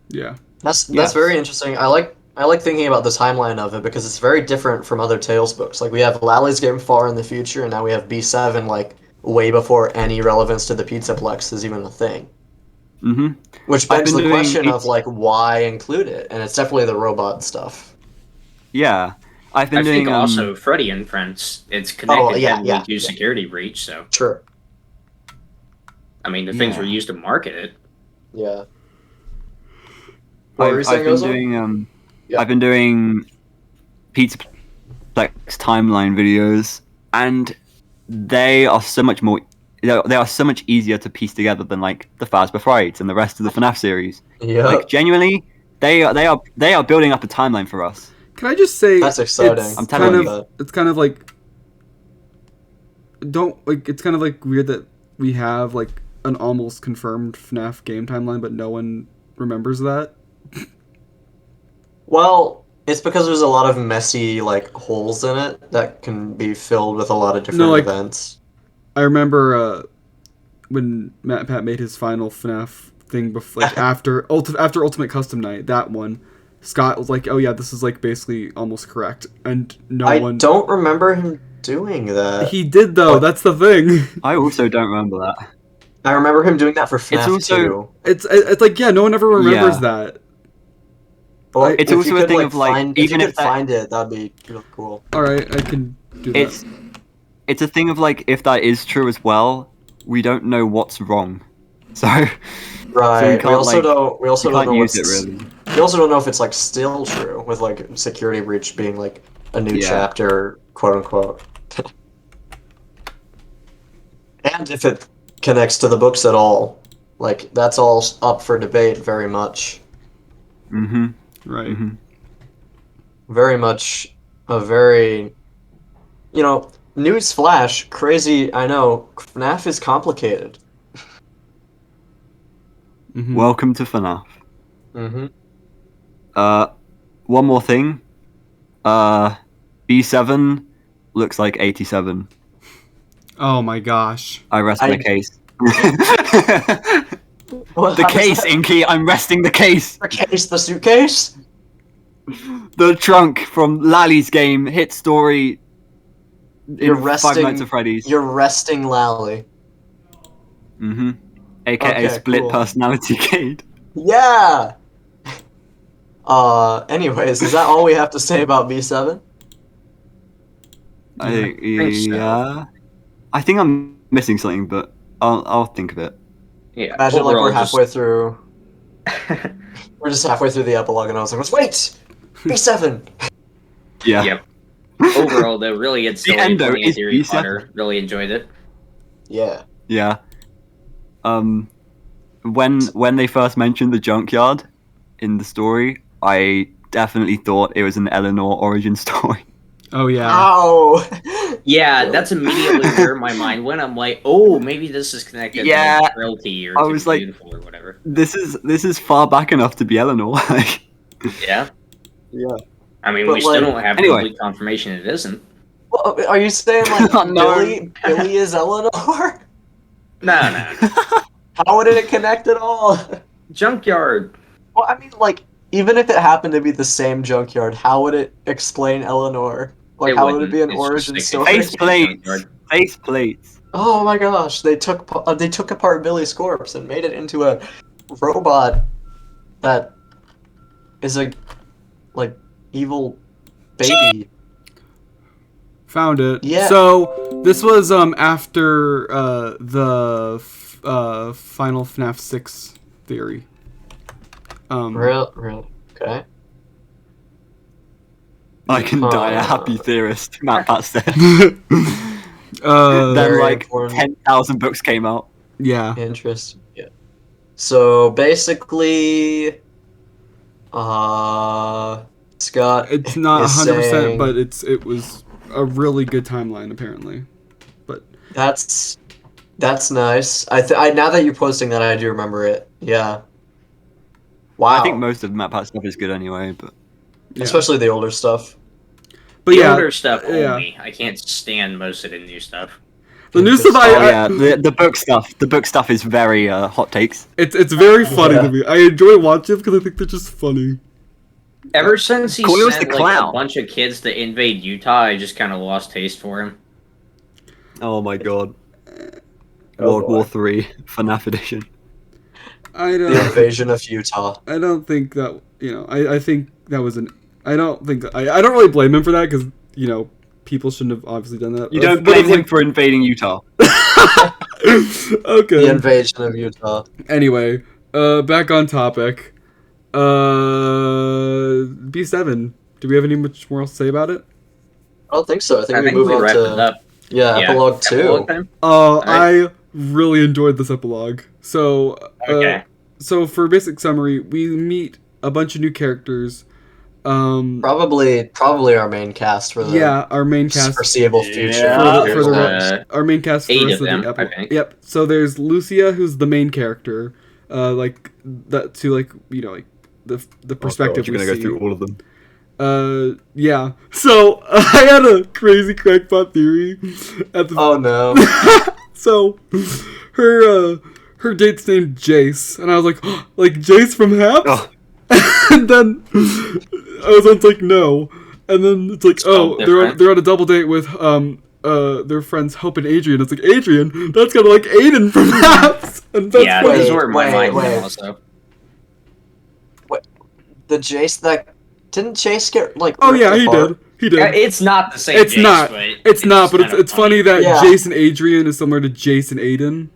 Yeah. That's Yes. very interesting. I like thinking about the timeline of it because it's very different from other Tales books. Like we have Lally's game far in the future, and now we have B7 like way before any relevance to the Pizzaplex is even a thing. Mm-hmm. Which I've begs been the doing question of it- like why include it, and it's definitely the robot stuff. Yeah. I've been I doing think also Freddy and Friends, it's connected Oh, yeah, heavily yeah, to yeah. Security Breach, so Sure. I mean the things Yeah. were used to market it. Yeah. What were you I've saying, been Ozone? doing Yeah. I've been doing Pizzaplex timeline videos, and they are so much more. They are so much easier to piece together than like the Fazbear Frights and the rest of the FNaF series. Yeah. Like genuinely, they are building up a timeline for us. Can I just say That's exciting. It's I'm telling kind you. of it's kind of like it's kind of like weird that we have like an almost confirmed FNAF game timeline, but no one remembers that. Well, it's because there's a lot of messy like holes in it that can be filled with a lot of different like- events. I remember when Matt Pat made his final FNAF thing before, like after Ultimate Custom Night, that one. Scott was like, "Oh yeah, this is like basically almost correct," and no I one. don't remember him doing that. He did though. What? That's the thing. I also don't remember that. I remember him doing that for FNAF also- 2. It's like yeah, no one ever remembers Yeah. that. Well, It's if you also a could, thing of, like, find, even if you if could that- find it, that'd be really cool. All right, I can do that. It's a thing of like if that is true as well, we don't know what's wrong. So Right. We can't, also like, don't. We also you don't can't know use what's. it really. We also don't know if it's like still true with like Security Breach being like a new Yeah. chapter, quote unquote. And if it connects to the books at all, like that's all up for debate. Very much. Mm-hmm. Right. Mm-hmm. Very much a very. You know, news flash. Crazy. I know. FNAF is complicated. Mhm. Welcome to FNAF. Mm-hmm. One more thing. B7 looks like 87. Oh my gosh. I rest I- my case. Well, The how does case, that- Inky. I'm resting the case. The case. The suitcase. The trunk from Lally's game hit story. You're In resting. Five Nights at Freddy's. You're resting Lally. Mm-hmm. AKA Okay, split cool. personality Cade. Yeah. Anyways, is that all we have to say about B7? I think so. yeah. I think I'm missing something, but I'll think of it. Yeah. Imagine like we're overall, halfway through. We're just halfway through the epilogue, and I was like, "Wait, B7." Yeah. Yep. Overall, though, really good story. end, though, Plenty of is theory B7. fodder. Really enjoyed it. Yeah. Yeah. When they first mentioned the junkyard in the story, I definitely thought it was an Eleanor origin story. Oh yeah. Ow. Yeah, that's immediately where my mind went. I'm like, oh, maybe this is connected Yeah, to like, Frailty or I to was Be like- Beautiful or whatever. This is far back enough to be Eleanor. Like, Yeah. Yeah. I mean, But, we still like- don't have Anyway. complete confirmation it isn't. Well, are you saying like Oh, no. Billy is Eleanor? No. How would it connect at all? Junkyard. Well, I mean, like, even if it happened to be the same junkyard, how would it explain Eleanor? Like, how would it wouldn't. be an It's just origin like- story? Faceplate. Junkyard. Face plates. Oh my gosh, they took apart Billy's corpse and made it into a robot that is a like evil baby. Found it. Yeah. So this was after the final FNaF 6 theory. Real. Okay. I can die a happy theorist, Matt Pat said. uh, Then Very like important. 10,000 books came out. yeah. Interesting. Yeah. So basically, Scott. It's not is 100%, saying but it was a really good timeline apparently. But that's nice. I now that you're posting that, I do remember it. Yeah. Wow. I think most of Matt Pat stuff is good anyway, but yeah. Especially the older stuff. But The yeah, older stuff yeah. only. I can't stand most of the new stuff. The new stuff oh yeah, the book stuff is very hot takes. it's very funny Yeah. to me. I enjoy watching it because I think they're just funny. Ever since he Cool, it was sent the like a clown. bunch of kids to invade Utah, I just kind of lost taste for him. Oh my god. Oh World boy. War 3 FNaF edition. I The don't. invasion of Utah. I don't think that I think that was an. I don't think I don't really blame him for that because people shouldn't have obviously done that. You don't But blame it's him for invading Utah. The okay. invasion of Utah. Anyway, back on topic. B7. Do we have any much more else to say about it? I don't think so. I think I we think move we on wrapped it to up. epilogue 2. Epilogue time? I Alright. really enjoyed this epilogue. So, Okay. so for basic summary, we meet a bunch of new characters. Probably our main cast for the Our main cast foreseeable future. Yeah. for the There's, our main cast for the 8 rest of them, the I epilogue. think. Yep. So there's Lucia, who's the main character. Like that to like the perspective You're we gonna see. go through all of them. Yeah. So I had a crazy crackpot theory at the Oh no. So, her date's named Jace, and I was like, like Jace from HAPPS? Oh. And then Ozone's like, no, and then it's like, Spelled different. they're on a double date with their friends Hope and Adrian. It's like Adrian, that's kind of like Aiden from HAPPS, and that's Yeah, funny. those were my mind wait. also. The Jace that didn't Jace get like Oh ripped yeah, he apart? did. It's not the same. It's Jace, not. But It's not, but kinda it's funny that Yeah. Jason Adrian is similar to Jason Aiden.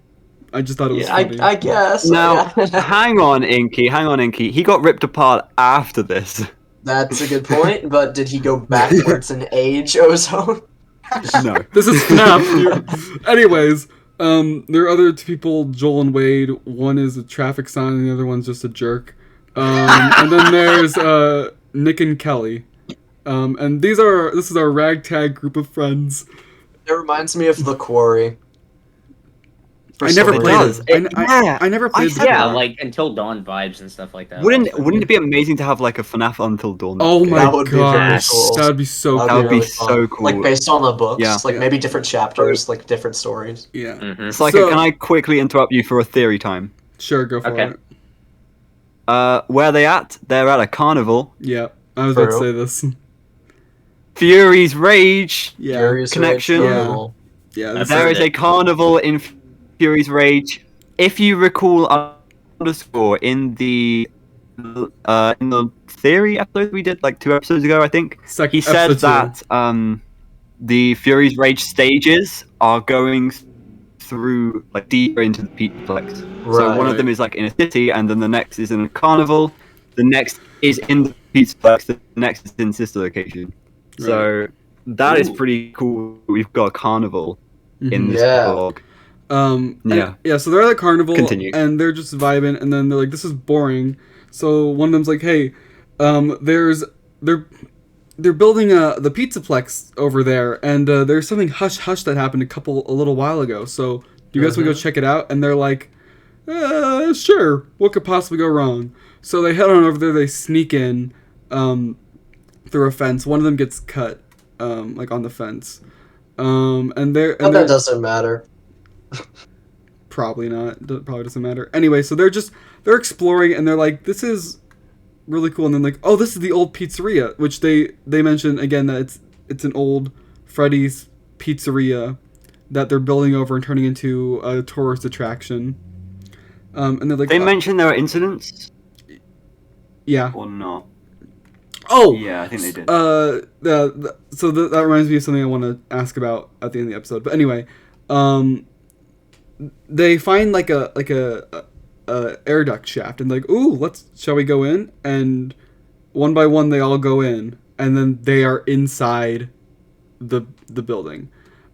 I just thought it was Yeah, funny. I guess. Now, yeah. hang on, Inky. He got ripped apart after this. That's a good point, but did he go backwards in age, Ozone? No. This is FNaF, dude. Anyways, there are other two people, Joel and Wade. One is a traffic sign, and the other one's just a jerk. And then there's Nick and Kelly. And this is our ragtag group of friends. It reminds me of The Quarry. For I never some played reason. it. I never I played said the Yeah, game. like Until Dawn vibes and stuff like that. Wouldn't it be amazing to have like a FNaF Until Dawn? Oh my That would be very gosh, cool. that would be so That That cool. would be really fun. so cool. Like based on the books, Yeah. like Yeah. maybe different chapters, like different stories. Yeah, Mhm. It's like, So- can I quickly interrupt you for a theory time? sure, go for Okay. it. Where are they at? They're at a carnival. Yeah, I was about to True. say this. Fury's Rage. Yeah, Furious Connection. Rage Yeah. Carnival. yeah. That's This There is, is a carnival in Fury's Rage. If you recall, underscore in the theory episode we did like 2 episodes ago, I think. He said episode two. that the Fury's Rage stages are going through like deeper into the Pizzaplex. So one Right. of them is like in a city, and then the next is in a carnival. The next is in the Pizzaplex. The next is in sister location. So that is Ooh. pretty cool. We've got a carnival in Mhm. this Yeah. vlog. Yeah. Yeah, so they're at the carnival Continue. and they're just vibing, and then they're like, this is boring. So one of them's like, hey, they're building the Pizzaplex over there, and there's something hush hush that happened a little while ago. So do you guys want to go check it out? And they're like, sure. What could possibly go wrong? So they head on over there. They sneak in through a fence. One of them gets cut, like on the fence. And they're But that doesn't matter. Probably not. Probably doesn't matter. Anyway, so they're exploring, and they're like, this is really cool. And then like, oh, this is the old pizzeria, which they mention again that it's an old Freddy's pizzeria that they're building over and turning into a tourist attraction. And they're like, They mentioned there are incidents yeah. or not? Oh, Yeah, I think they did. So that reminds me of something I want to ask about at the end of the episode. But anyway, they find like a air duct shaft and like, ooh, shall we go in? And one by one they all go in, and then they are inside the building.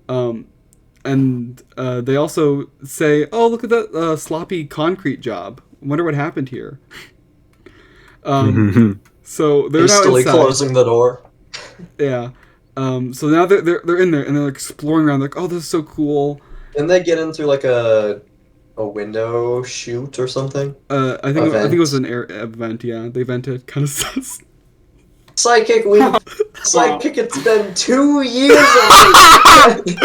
And they also say, oh, look at that sloppy concrete job. Wonder what happened here. So they're now Hastily inside. closing the door. Yeah. So now they're in there and they're like exploring around. Like, oh, this is so cool. Didn't they get in through like a window chute or something? I think it was a vent. Yeah, they vented. Kind of sus. Psychic, it's been 2 years already.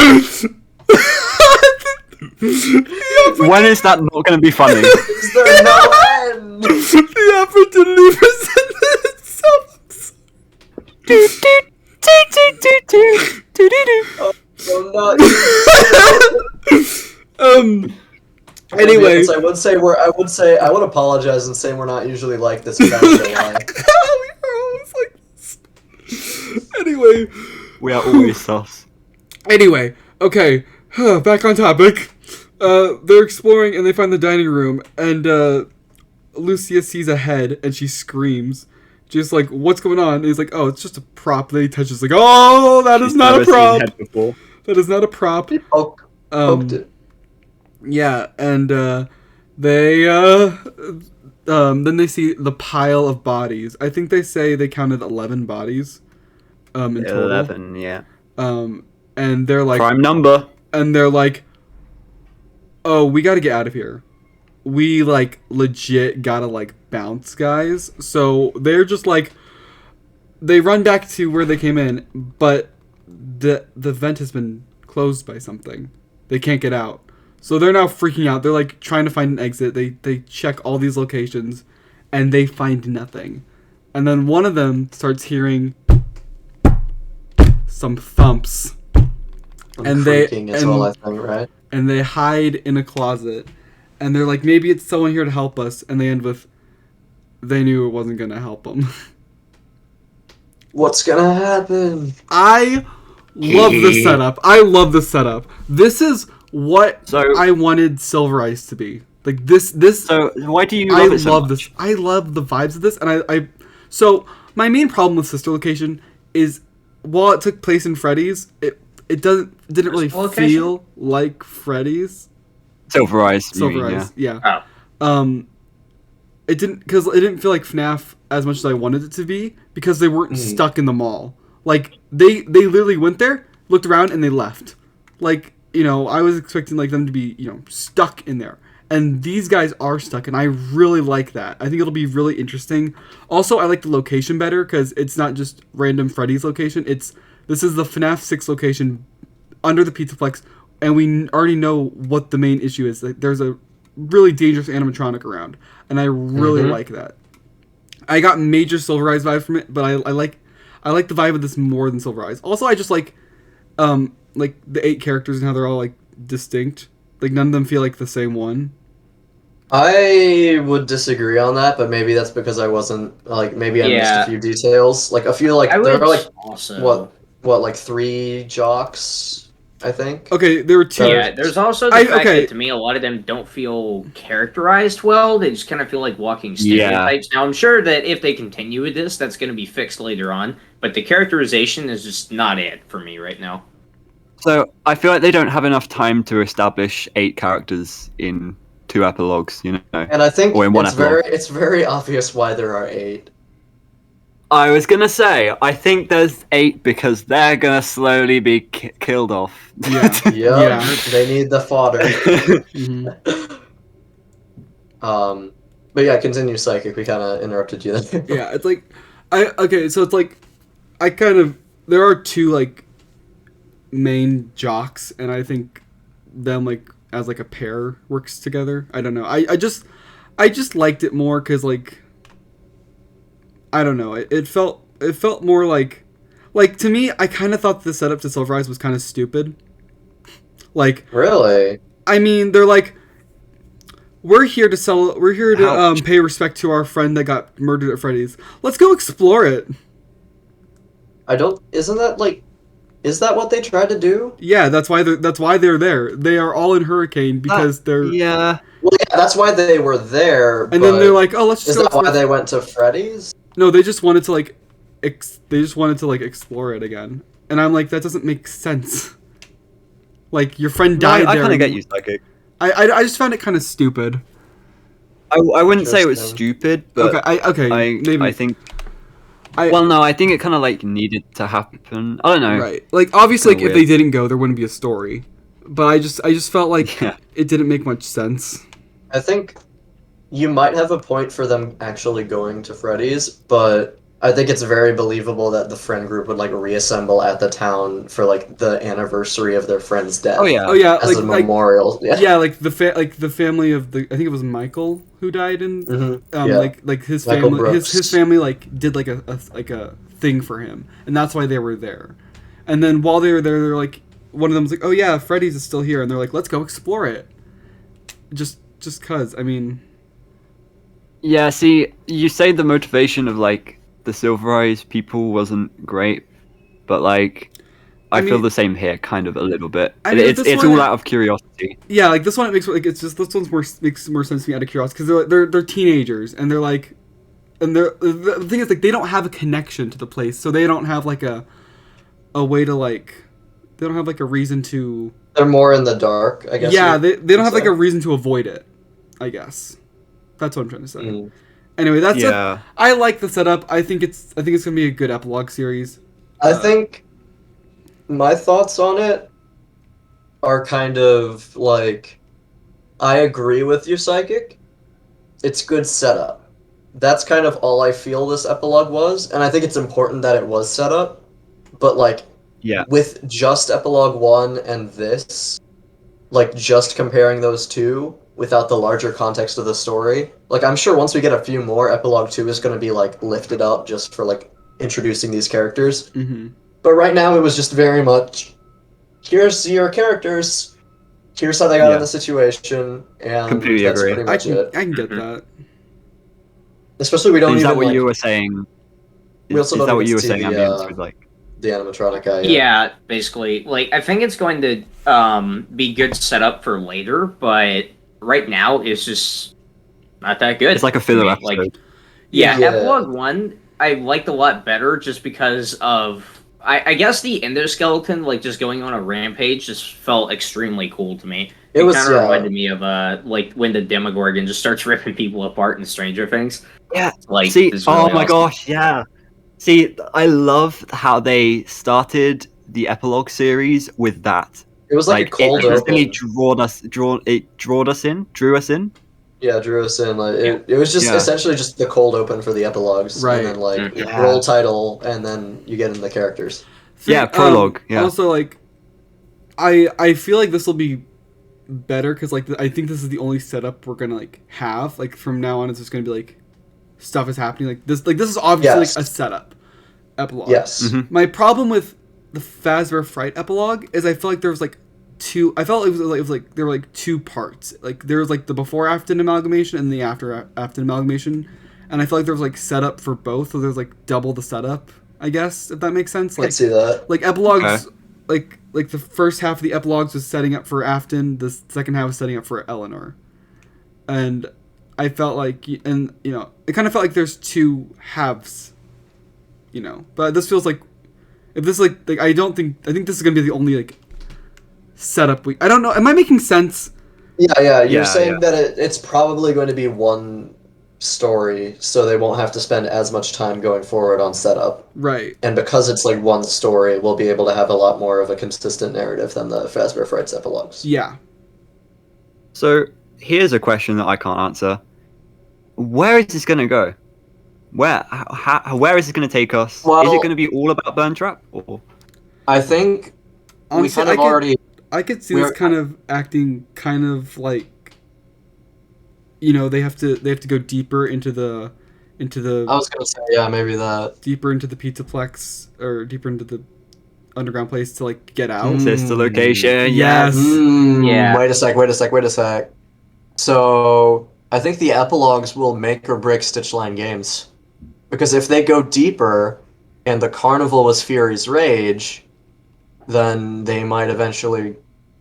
When is that not going to be funny? Is there no end? The effort didn't even send itself. Anyway, I would apologize and say we're not usually like this about July. we are always like this. Anyway, We are always sus. Anyway, okay, back on topic. They're exploring and they find the dining room, and Lucia sees a head and she screams. Just like, what's going on? And he's like, oh, it's just a prop. Then he touches like, oh, that is not a prop. That is not a prop. He poked it. Yeah, and they then they see the pile of bodies. I think they say they counted 11 bodies. In total. 11, yeah. And they're like Prime number. And they're like, oh, we gotta get out of here. We like legit gotta like bounce, guys. So they're just like, they run back to where they came in, but the vent has been closed by something. They can't get out. So they're now freaking out. They're like trying to find an exit. They check all these locations and they find nothing. And then one of them starts hearing some thumps. And creaking as well, I think, right? And they hide in a closet. And they're like, maybe it's someone here to help us. And they end with, they knew it wasn't going to help them. What's gonna happen? I love the setup. This is what I wanted Silver Ice to be. Like this. So why do you love it so much? This. I love the vibes of this, and So my main problem with Sister Location is, while it took place in Freddy's, it didn't really feel like Freddy's. Silver Eyes, yeah. Oh. It didn't feel like FNaF as much as I wanted it to be, because they weren't stuck in the mall. Like they literally went there, looked around, and they left. Like, you know, I was expecting like them to be, you know, stuck in there. And these guys are stuck, and I really like that. I think it'll be really interesting. Also, I like the location better, because it's not just random Freddy's location. This is the FNaF 6 location under the Pizzaplex, and we already know what the main issue is. Like, there's a really dangerous animatronic around, and I really like that. I got major Silver Eyes vibe from it, but I like the vibe of this more than Silver Eyes. Also, I just like the 8 characters and how they're all like distinct. Like, none of them feel like the same one. I would disagree on that, but maybe that's because I wasn't maybe I missed a few details. Like, I feel like there are like also... what like 3 jocks, I think. Okay, there were 2. Yeah, there's also the fact that to me a lot of them don't feel characterized well. They just kind of feel like walking stereotypes. Now I'm sure that if they continue with this, that's going to be fixed later on. But the characterization is just not it for me right now. So I feel like they don't have enough time to establish 8 characters in 2 epilogues, you know. And I think or in one epilogue. it's very obvious why there are 8. I was gonna say, I think there's 8 because they're gonna slowly be killed off. Yeah. They need the fodder. But yeah, continue, Psychic. We kind of interrupted you there. Yeah, it's like, there are 2 like main jocks, and I think them like as like a pair works together. I don't know. I just liked it more because like, I don't know. It felt more like to me. I kind of thought the setup to Silver Eyes was kind of stupid. Like, really? I mean, they're like, we're here to sell. We're here to Ouch. pay respect to our friend that got murdered at Freddy's. Let's go explore it. I don't. Isn't that like? Is that what they tried to do? Yeah, that's why they're there. They are all in Hurricane because they're. Yeah. Well, yeah, that's why they were there. And then they're like, oh, let's just is go. that why explore. they went to Freddy's? No, they just wanted to like, explore it again. And I'm like, that doesn't make sense. Like your friend No, died I there. kind of and get you, Psychic. I just found it kind of stupid. I wouldn't say it was Interesting. stupid, but Maybe. I think. Well, no, I think it kind of like needed to happen. I don't know. Right. Like obviously, like, Kinda if they weird. didn't go, there wouldn't be a story. But I just felt like Yeah. it didn't make much sense. I think you might have a point for them actually going to Freddy's, but I think it's very believable that the friend group would like reassemble at the town for like the anniversary of their friend's death. Oh yeah. Oh yeah, As a memorial. yeah, like the family of the I think it was Michael who died in Yeah. like his Michael family Brooks. his family like did like a thing for him, and that's why they were there. And then while they were there, they're like one of them was like, oh yeah, Freddy's is still here, and they're like, let's go explore it. Just cause I mean. Yeah, see, you say the motivation of like the Silver Eyes people wasn't great, but like I feel mean- the same here, kind of a little bit. I mean, It's this it's one- all out of curiosity. Yeah, like this one, it makes like it's just this one's makes more sense to me out of curiosity because they're teenagers and they're like, and the thing is like they don't have a connection to the place, so they don't have like a way to like, they don't have like a reason to. They're more in the dark, I guess. Yeah, they don't have say. like a reason to avoid it. I guess that's what I'm trying to say. Mm. Anyway, that's Yeah. I like the setup. I think it's gonna be a good epilogue series. I think my thoughts on it are kind of like I agree with you, Psychic. It's good setup. That's kind of all I feel this epilogue was, and I think it's important that it was set up. But like Yeah. with just epilogue 1 and this, like just comparing those two without the larger context of the story, like I'm sure once we get a few more, epilogue 2 is going to be like lifted up just for like introducing these characters. Mm-hmm. But right now, it was just very much, here's your characters, here's how they got Yeah. in the situation, and Completely that's agree. pretty I much can it. get that. Especially we don't Is even that what like, you were saying? We also Is don't that what even you were see saying? the, Ambience with like. the animatronic guy. Yeah, basically. Like, I think it's going to be good setup for later, but right now it's just not that good. It's like a filler to me. episode. Like, yeah, Yeah. Epilogue 1 I liked a lot better just because of I guess the endoskeleton like just going on a rampage just felt extremely cool to me. It was, kind of yeah. reminded me of like when the Demogorgon just starts ripping people apart in Stranger Things. Yeah. Like See, it's oh really my awesome. gosh, yeah. See, I love how they started the epilogue series with that. It was like a cold it instantly open. drew us in. Yeah, drew us in. Like, it was just Yeah. essentially just the cold open for the epilogues. Right. And then like Yeah. roll title, and then you get into the characters. Yeah, prologue, yeah. Also, like, I feel like this will be better because like I think this is the only setup we're gonna like have. Like from now on, it's just gonna be like stuff is happening. Like this is obviously Yes. like a setup epilogue. Yes. Mhm. My problem with the Fazbear Fright epilogue is I feel like there was like two. I felt it was like there were like two parts. Like there was like the before Afton amalgamation and the after Afton amalgamation, and I feel like there was like setup for both. So there's like double the setup. I guess if that makes sense. I Like can see that. like epilogues. Okay. Like the first half of the epilogues was setting up for Afton. The second half was setting up for Eleanor, and I felt like and you know it kind of felt like there's two halves. You know, but this feels like if this like I think this is gonna be the only like setup we. I don't know. Am I making sense? Yeah, you're Yeah, saying yeah. that it's probably going to be one story, so they won't have to spend as much time going forward on setup. Right. And because it's like one story, we'll be able to have a lot more of a consistent narrative than the Fazbear Frights epilogues. Yeah. So here's a question that I can't answer. Where is this gonna go? Where is this gonna take us? Well- is it gonna be all about Burn Trap? Or I think Honestly, we kind of already. I could see we're- this kind of acting kind of like. You know, they have to go deeper into the I was gonna say, yeah, maybe that. deeper into the Pizzaplex or deeper into the underground place to like get out. Mm. sister location? Yes. Mm, Yeah. Wait a sec. So I think the epilogues will make or break Stitchline games. Because if they go deeper and the carnival was Fury's Rage, then they might eventually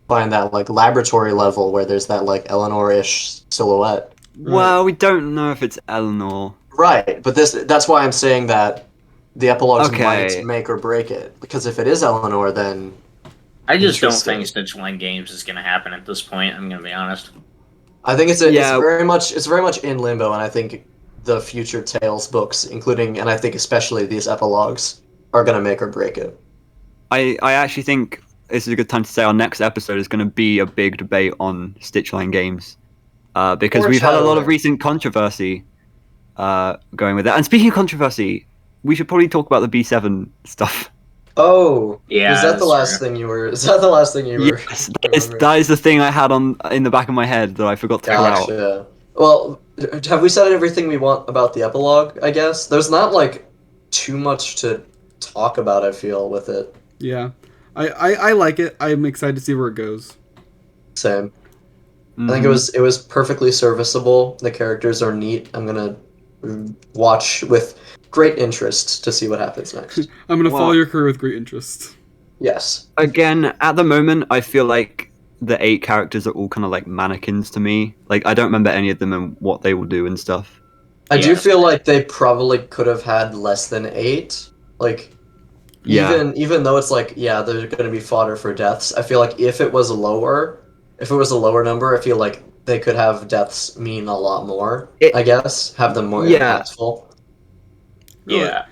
find that like laboratory level where there's that like Eleanor-ish silhouette. Well, we don't know if it's Eleanor. Right, but that's why I'm saying that the epilogues Okay. might make or break it. Because if it is Eleanor, then I just don't Interesting. think Stitchline Games is going to happen at this point. I'm going to be honest. I think it's Yeah. it's very much in limbo, and I think the future Tales books, including and I think especially these epilogues, are gonna make or break it. I actually think this is a good time to say our next episode is going to be a big debate on Stitchline games. Because Or we've had a lot of Shadowrun. recent controversy going with it. And speaking of controversy, we should probably talk about the B7 stuff. Oh, Yeah, was that the that's last true. thing you were? Is that the last thing you were? Yes, remembering? that is the thing I had in the back of my head that I forgot to pull out. Gotcha. Well, have we said everything we want about the epilogue? I guess there's not like too much to talk about. I feel with it. Yeah. I like it. I'm excited to see where it goes. Same. I Mhm. think it was perfectly serviceable. The characters are neat. I'm gonna watch with great interest to see what happens next. I'm gonna follow Well- your career with great interest. Yes. Again, at the moment, I feel like the 8 characters are all kind of like mannequins to me. Like, I don't remember any of them and what they will do and stuff. I do Yeah. feel like they probably could have had less than 8. Like, Yeah. even though it's like, yeah, they're going to be fodder for deaths. I feel like if it was a lower number, I feel like they could have deaths mean a lot more. I guess have them more Yeah. impactful. Yeah.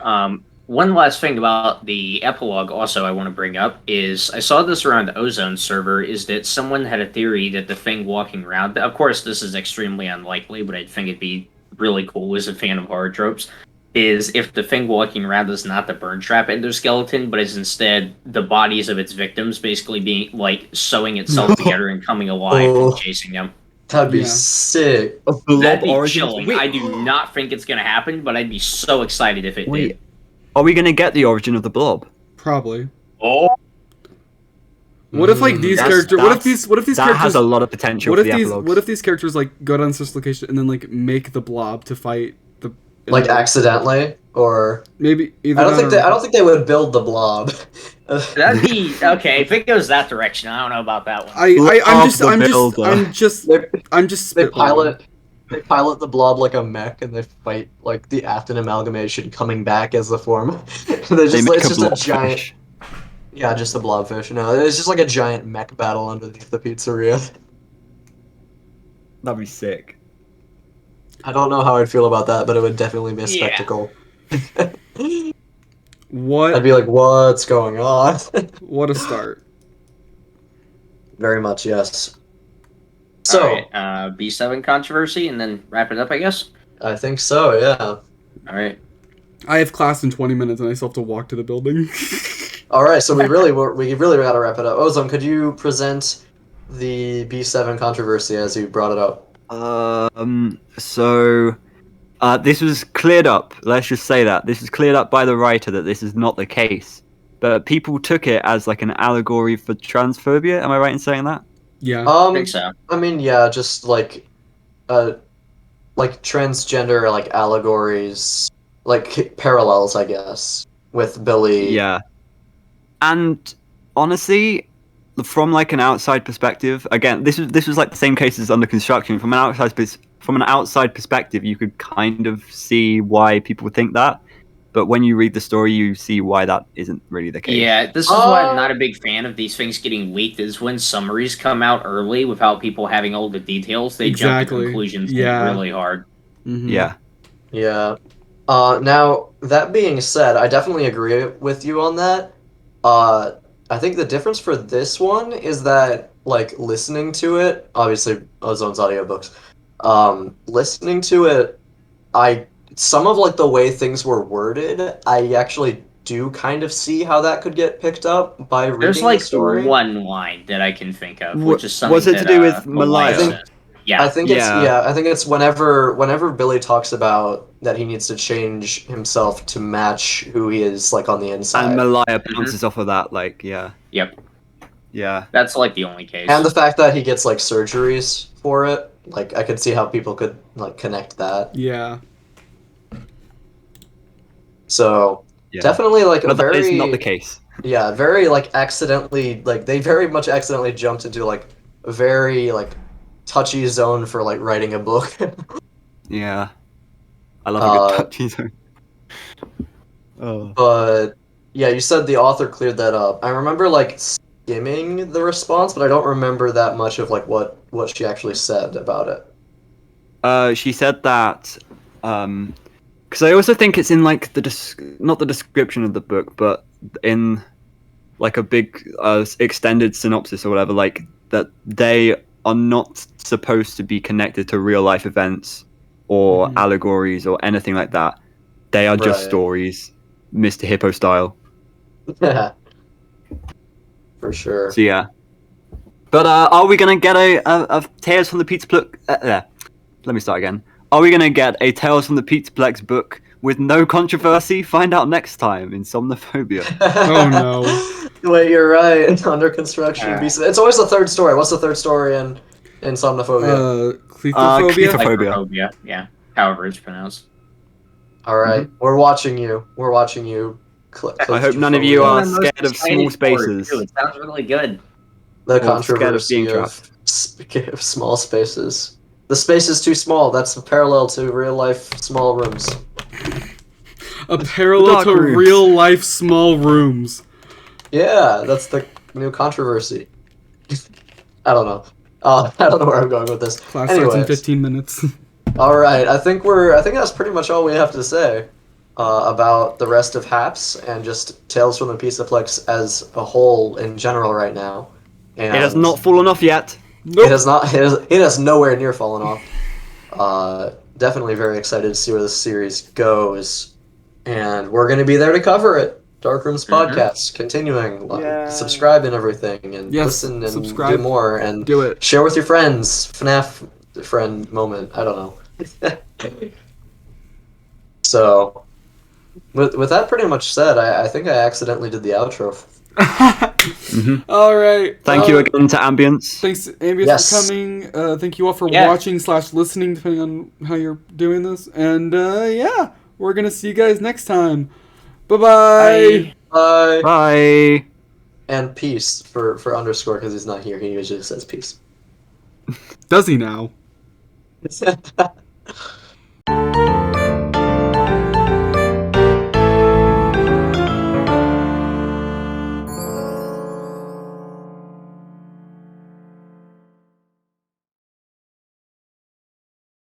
One last thing about the epilogue also I want to bring up is I saw this around the Ozone server is that someone had a theory that the thing walking around, of course this is extremely unlikely, but I think it'd be really cool as a fan of horror tropes, is if the thing walking around is not the burn trap endoskeleton, but is instead the bodies of its victims basically being like sewing itself together and coming alive Oh. and chasing them. That'd be Yeah. sick. A blob That'd be origin. chilling. Wait, I do not think it's gonna happen, but I'd be so excited if it wait. did. Are we going to get the origin of the blob? Probably. Oh, What if like these That's- characters? What if these that characters? has a lot of potential What for if the these? epilogues. What if these characters like go down this location and then like make the blob to fight the? Like accidentally, or Maybe either. I don't think that or- I don't think they would build the blob. that'd be okay if it goes that direction. I don't know about that one. I'm just They spitballing. They pilot the blob like a mech, and they fight like the Afton amalgamation coming back as the form. They make It's a just a blobfish. giant, yeah, just a blobfish. No, it's just like a giant mech battle underneath the pizzeria. That'd be sick. I don't know how I'd feel about that, but it would definitely be a Yeah. spectacle. What? I'd be like, what's going on? What a start. Very much, yes. So, Alright, B7 controversy, and then wrap it up, I guess. I think so, yeah. All right. I have class in 20 minutes and I still have to walk to the building. All right, so we really got to wrap it up. Ozone, could you present the B7 controversy as you brought it up? So this was cleared up. Let's just say that this was cleared up by the writer that this is not the case, but people took it as like an allegory for transphobia. Am I right in saying that? Yeah. I think so. I mean, yeah, just like transgender like allegories, like parallels, I guess, with Billy. Yeah. And honestly, from like an outside perspective, again, this was like the same case as Under Construction. From an outside perspective, you could kind of see why people would think that, but when you read the story, you see why that isn't really the case. Yeah, this is why I'm not a big fan of these things getting leaked, is when summaries come out early without people having all the details, they jump to Exactly. conclusions Yeah. really hard. Mhm. Yeah. Yeah. Now, that being said, I definitely agree with you on that. I think the difference for this one is that, like, listening to it, obviously, Ozone's audiobooks, listening to it, some of, like, the way things were worded, I actually do kind of see how that could get picked up by reading There's like the story. one line that I can think of, Wha- which is something was it to that, do with Malaya Malaya? says. Yeah. I think it's whenever Billy talks about that he needs to change himself to match who he is like on the inside. And Malaya bounces off of that, like, yeah. Yep. Yeah. That's like the only case. And the fact that he gets like surgeries for it, Like I could see how people could like connect that. Yeah. So Yeah. definitely like a But that very is not the case. yeah, very like accidentally like they very much accidentally jumped into like a very like touchy zone for like writing a book. Yeah. I love a good Uh, touchy zone. Oh. But yeah, you said the author cleared that up. I remember like skimming the response, but I don't remember that much of like what she actually said about it. She said that, because I also think it's in like not the description of the book, but in like a big extended synopsis or whatever, like that they are not supposed to be connected to real life events or allegories or anything like that. They are just Right. stories, Mr. Hippo style. Yeah, for sure. So yeah. But are we gonna get a Tales from the Pizzaplex? Let me start again. Are we gonna get a Tales from the Pizzaplex book with no controversy? Find out next time in Somnophobia. Oh, no. Wait, you're right. Under construction. Alright. It's always the third story. What's the third story in Somnophobia? Clethophobia? Clethophobia. Microphobia, yeah. However it's pronounced. All right, we're watching you. We're watching you. I hope none of you Clethophobia. are I'm most scared of small excited for it, spaces. too. It sounds really good. The Or scared of being controversy of small spaces. The space is too small. That's parallel to real life small rooms. A parallel Dark to rooms. real life small rooms. Yeah, that's the new controversy. I don't know. I don't know where I'm going with this. Class starts in Anyways, 15 minutes. all right. I think that's pretty much all we have to say about the rest of HAPS and just Tales from the Pizzaplex as a whole in general right now. And It has not fallen off yet. Nope. It has not. It has nowhere near fallen off. Definitely very excited to see where this series goes, and we're going to be there to cover it. Dark Rooms podcast continuing. Yay. Subscribe and everything, and Yes, listen and subscribe. do more and Do it. share with your friends. FNaF friend moment. I don't know. So, with that pretty much said, I think I accidentally did the outro. All right. Thank you again to Ambience. Thanks, Ambience, Yes. for coming. Thank you all for Yeah. watching / listening, depending on how you're doing this. And yeah, we're gonna see you guys next time. Bye-bye. Bye. Bye. And peace for underscore because he's not here. He usually says peace. Does he now?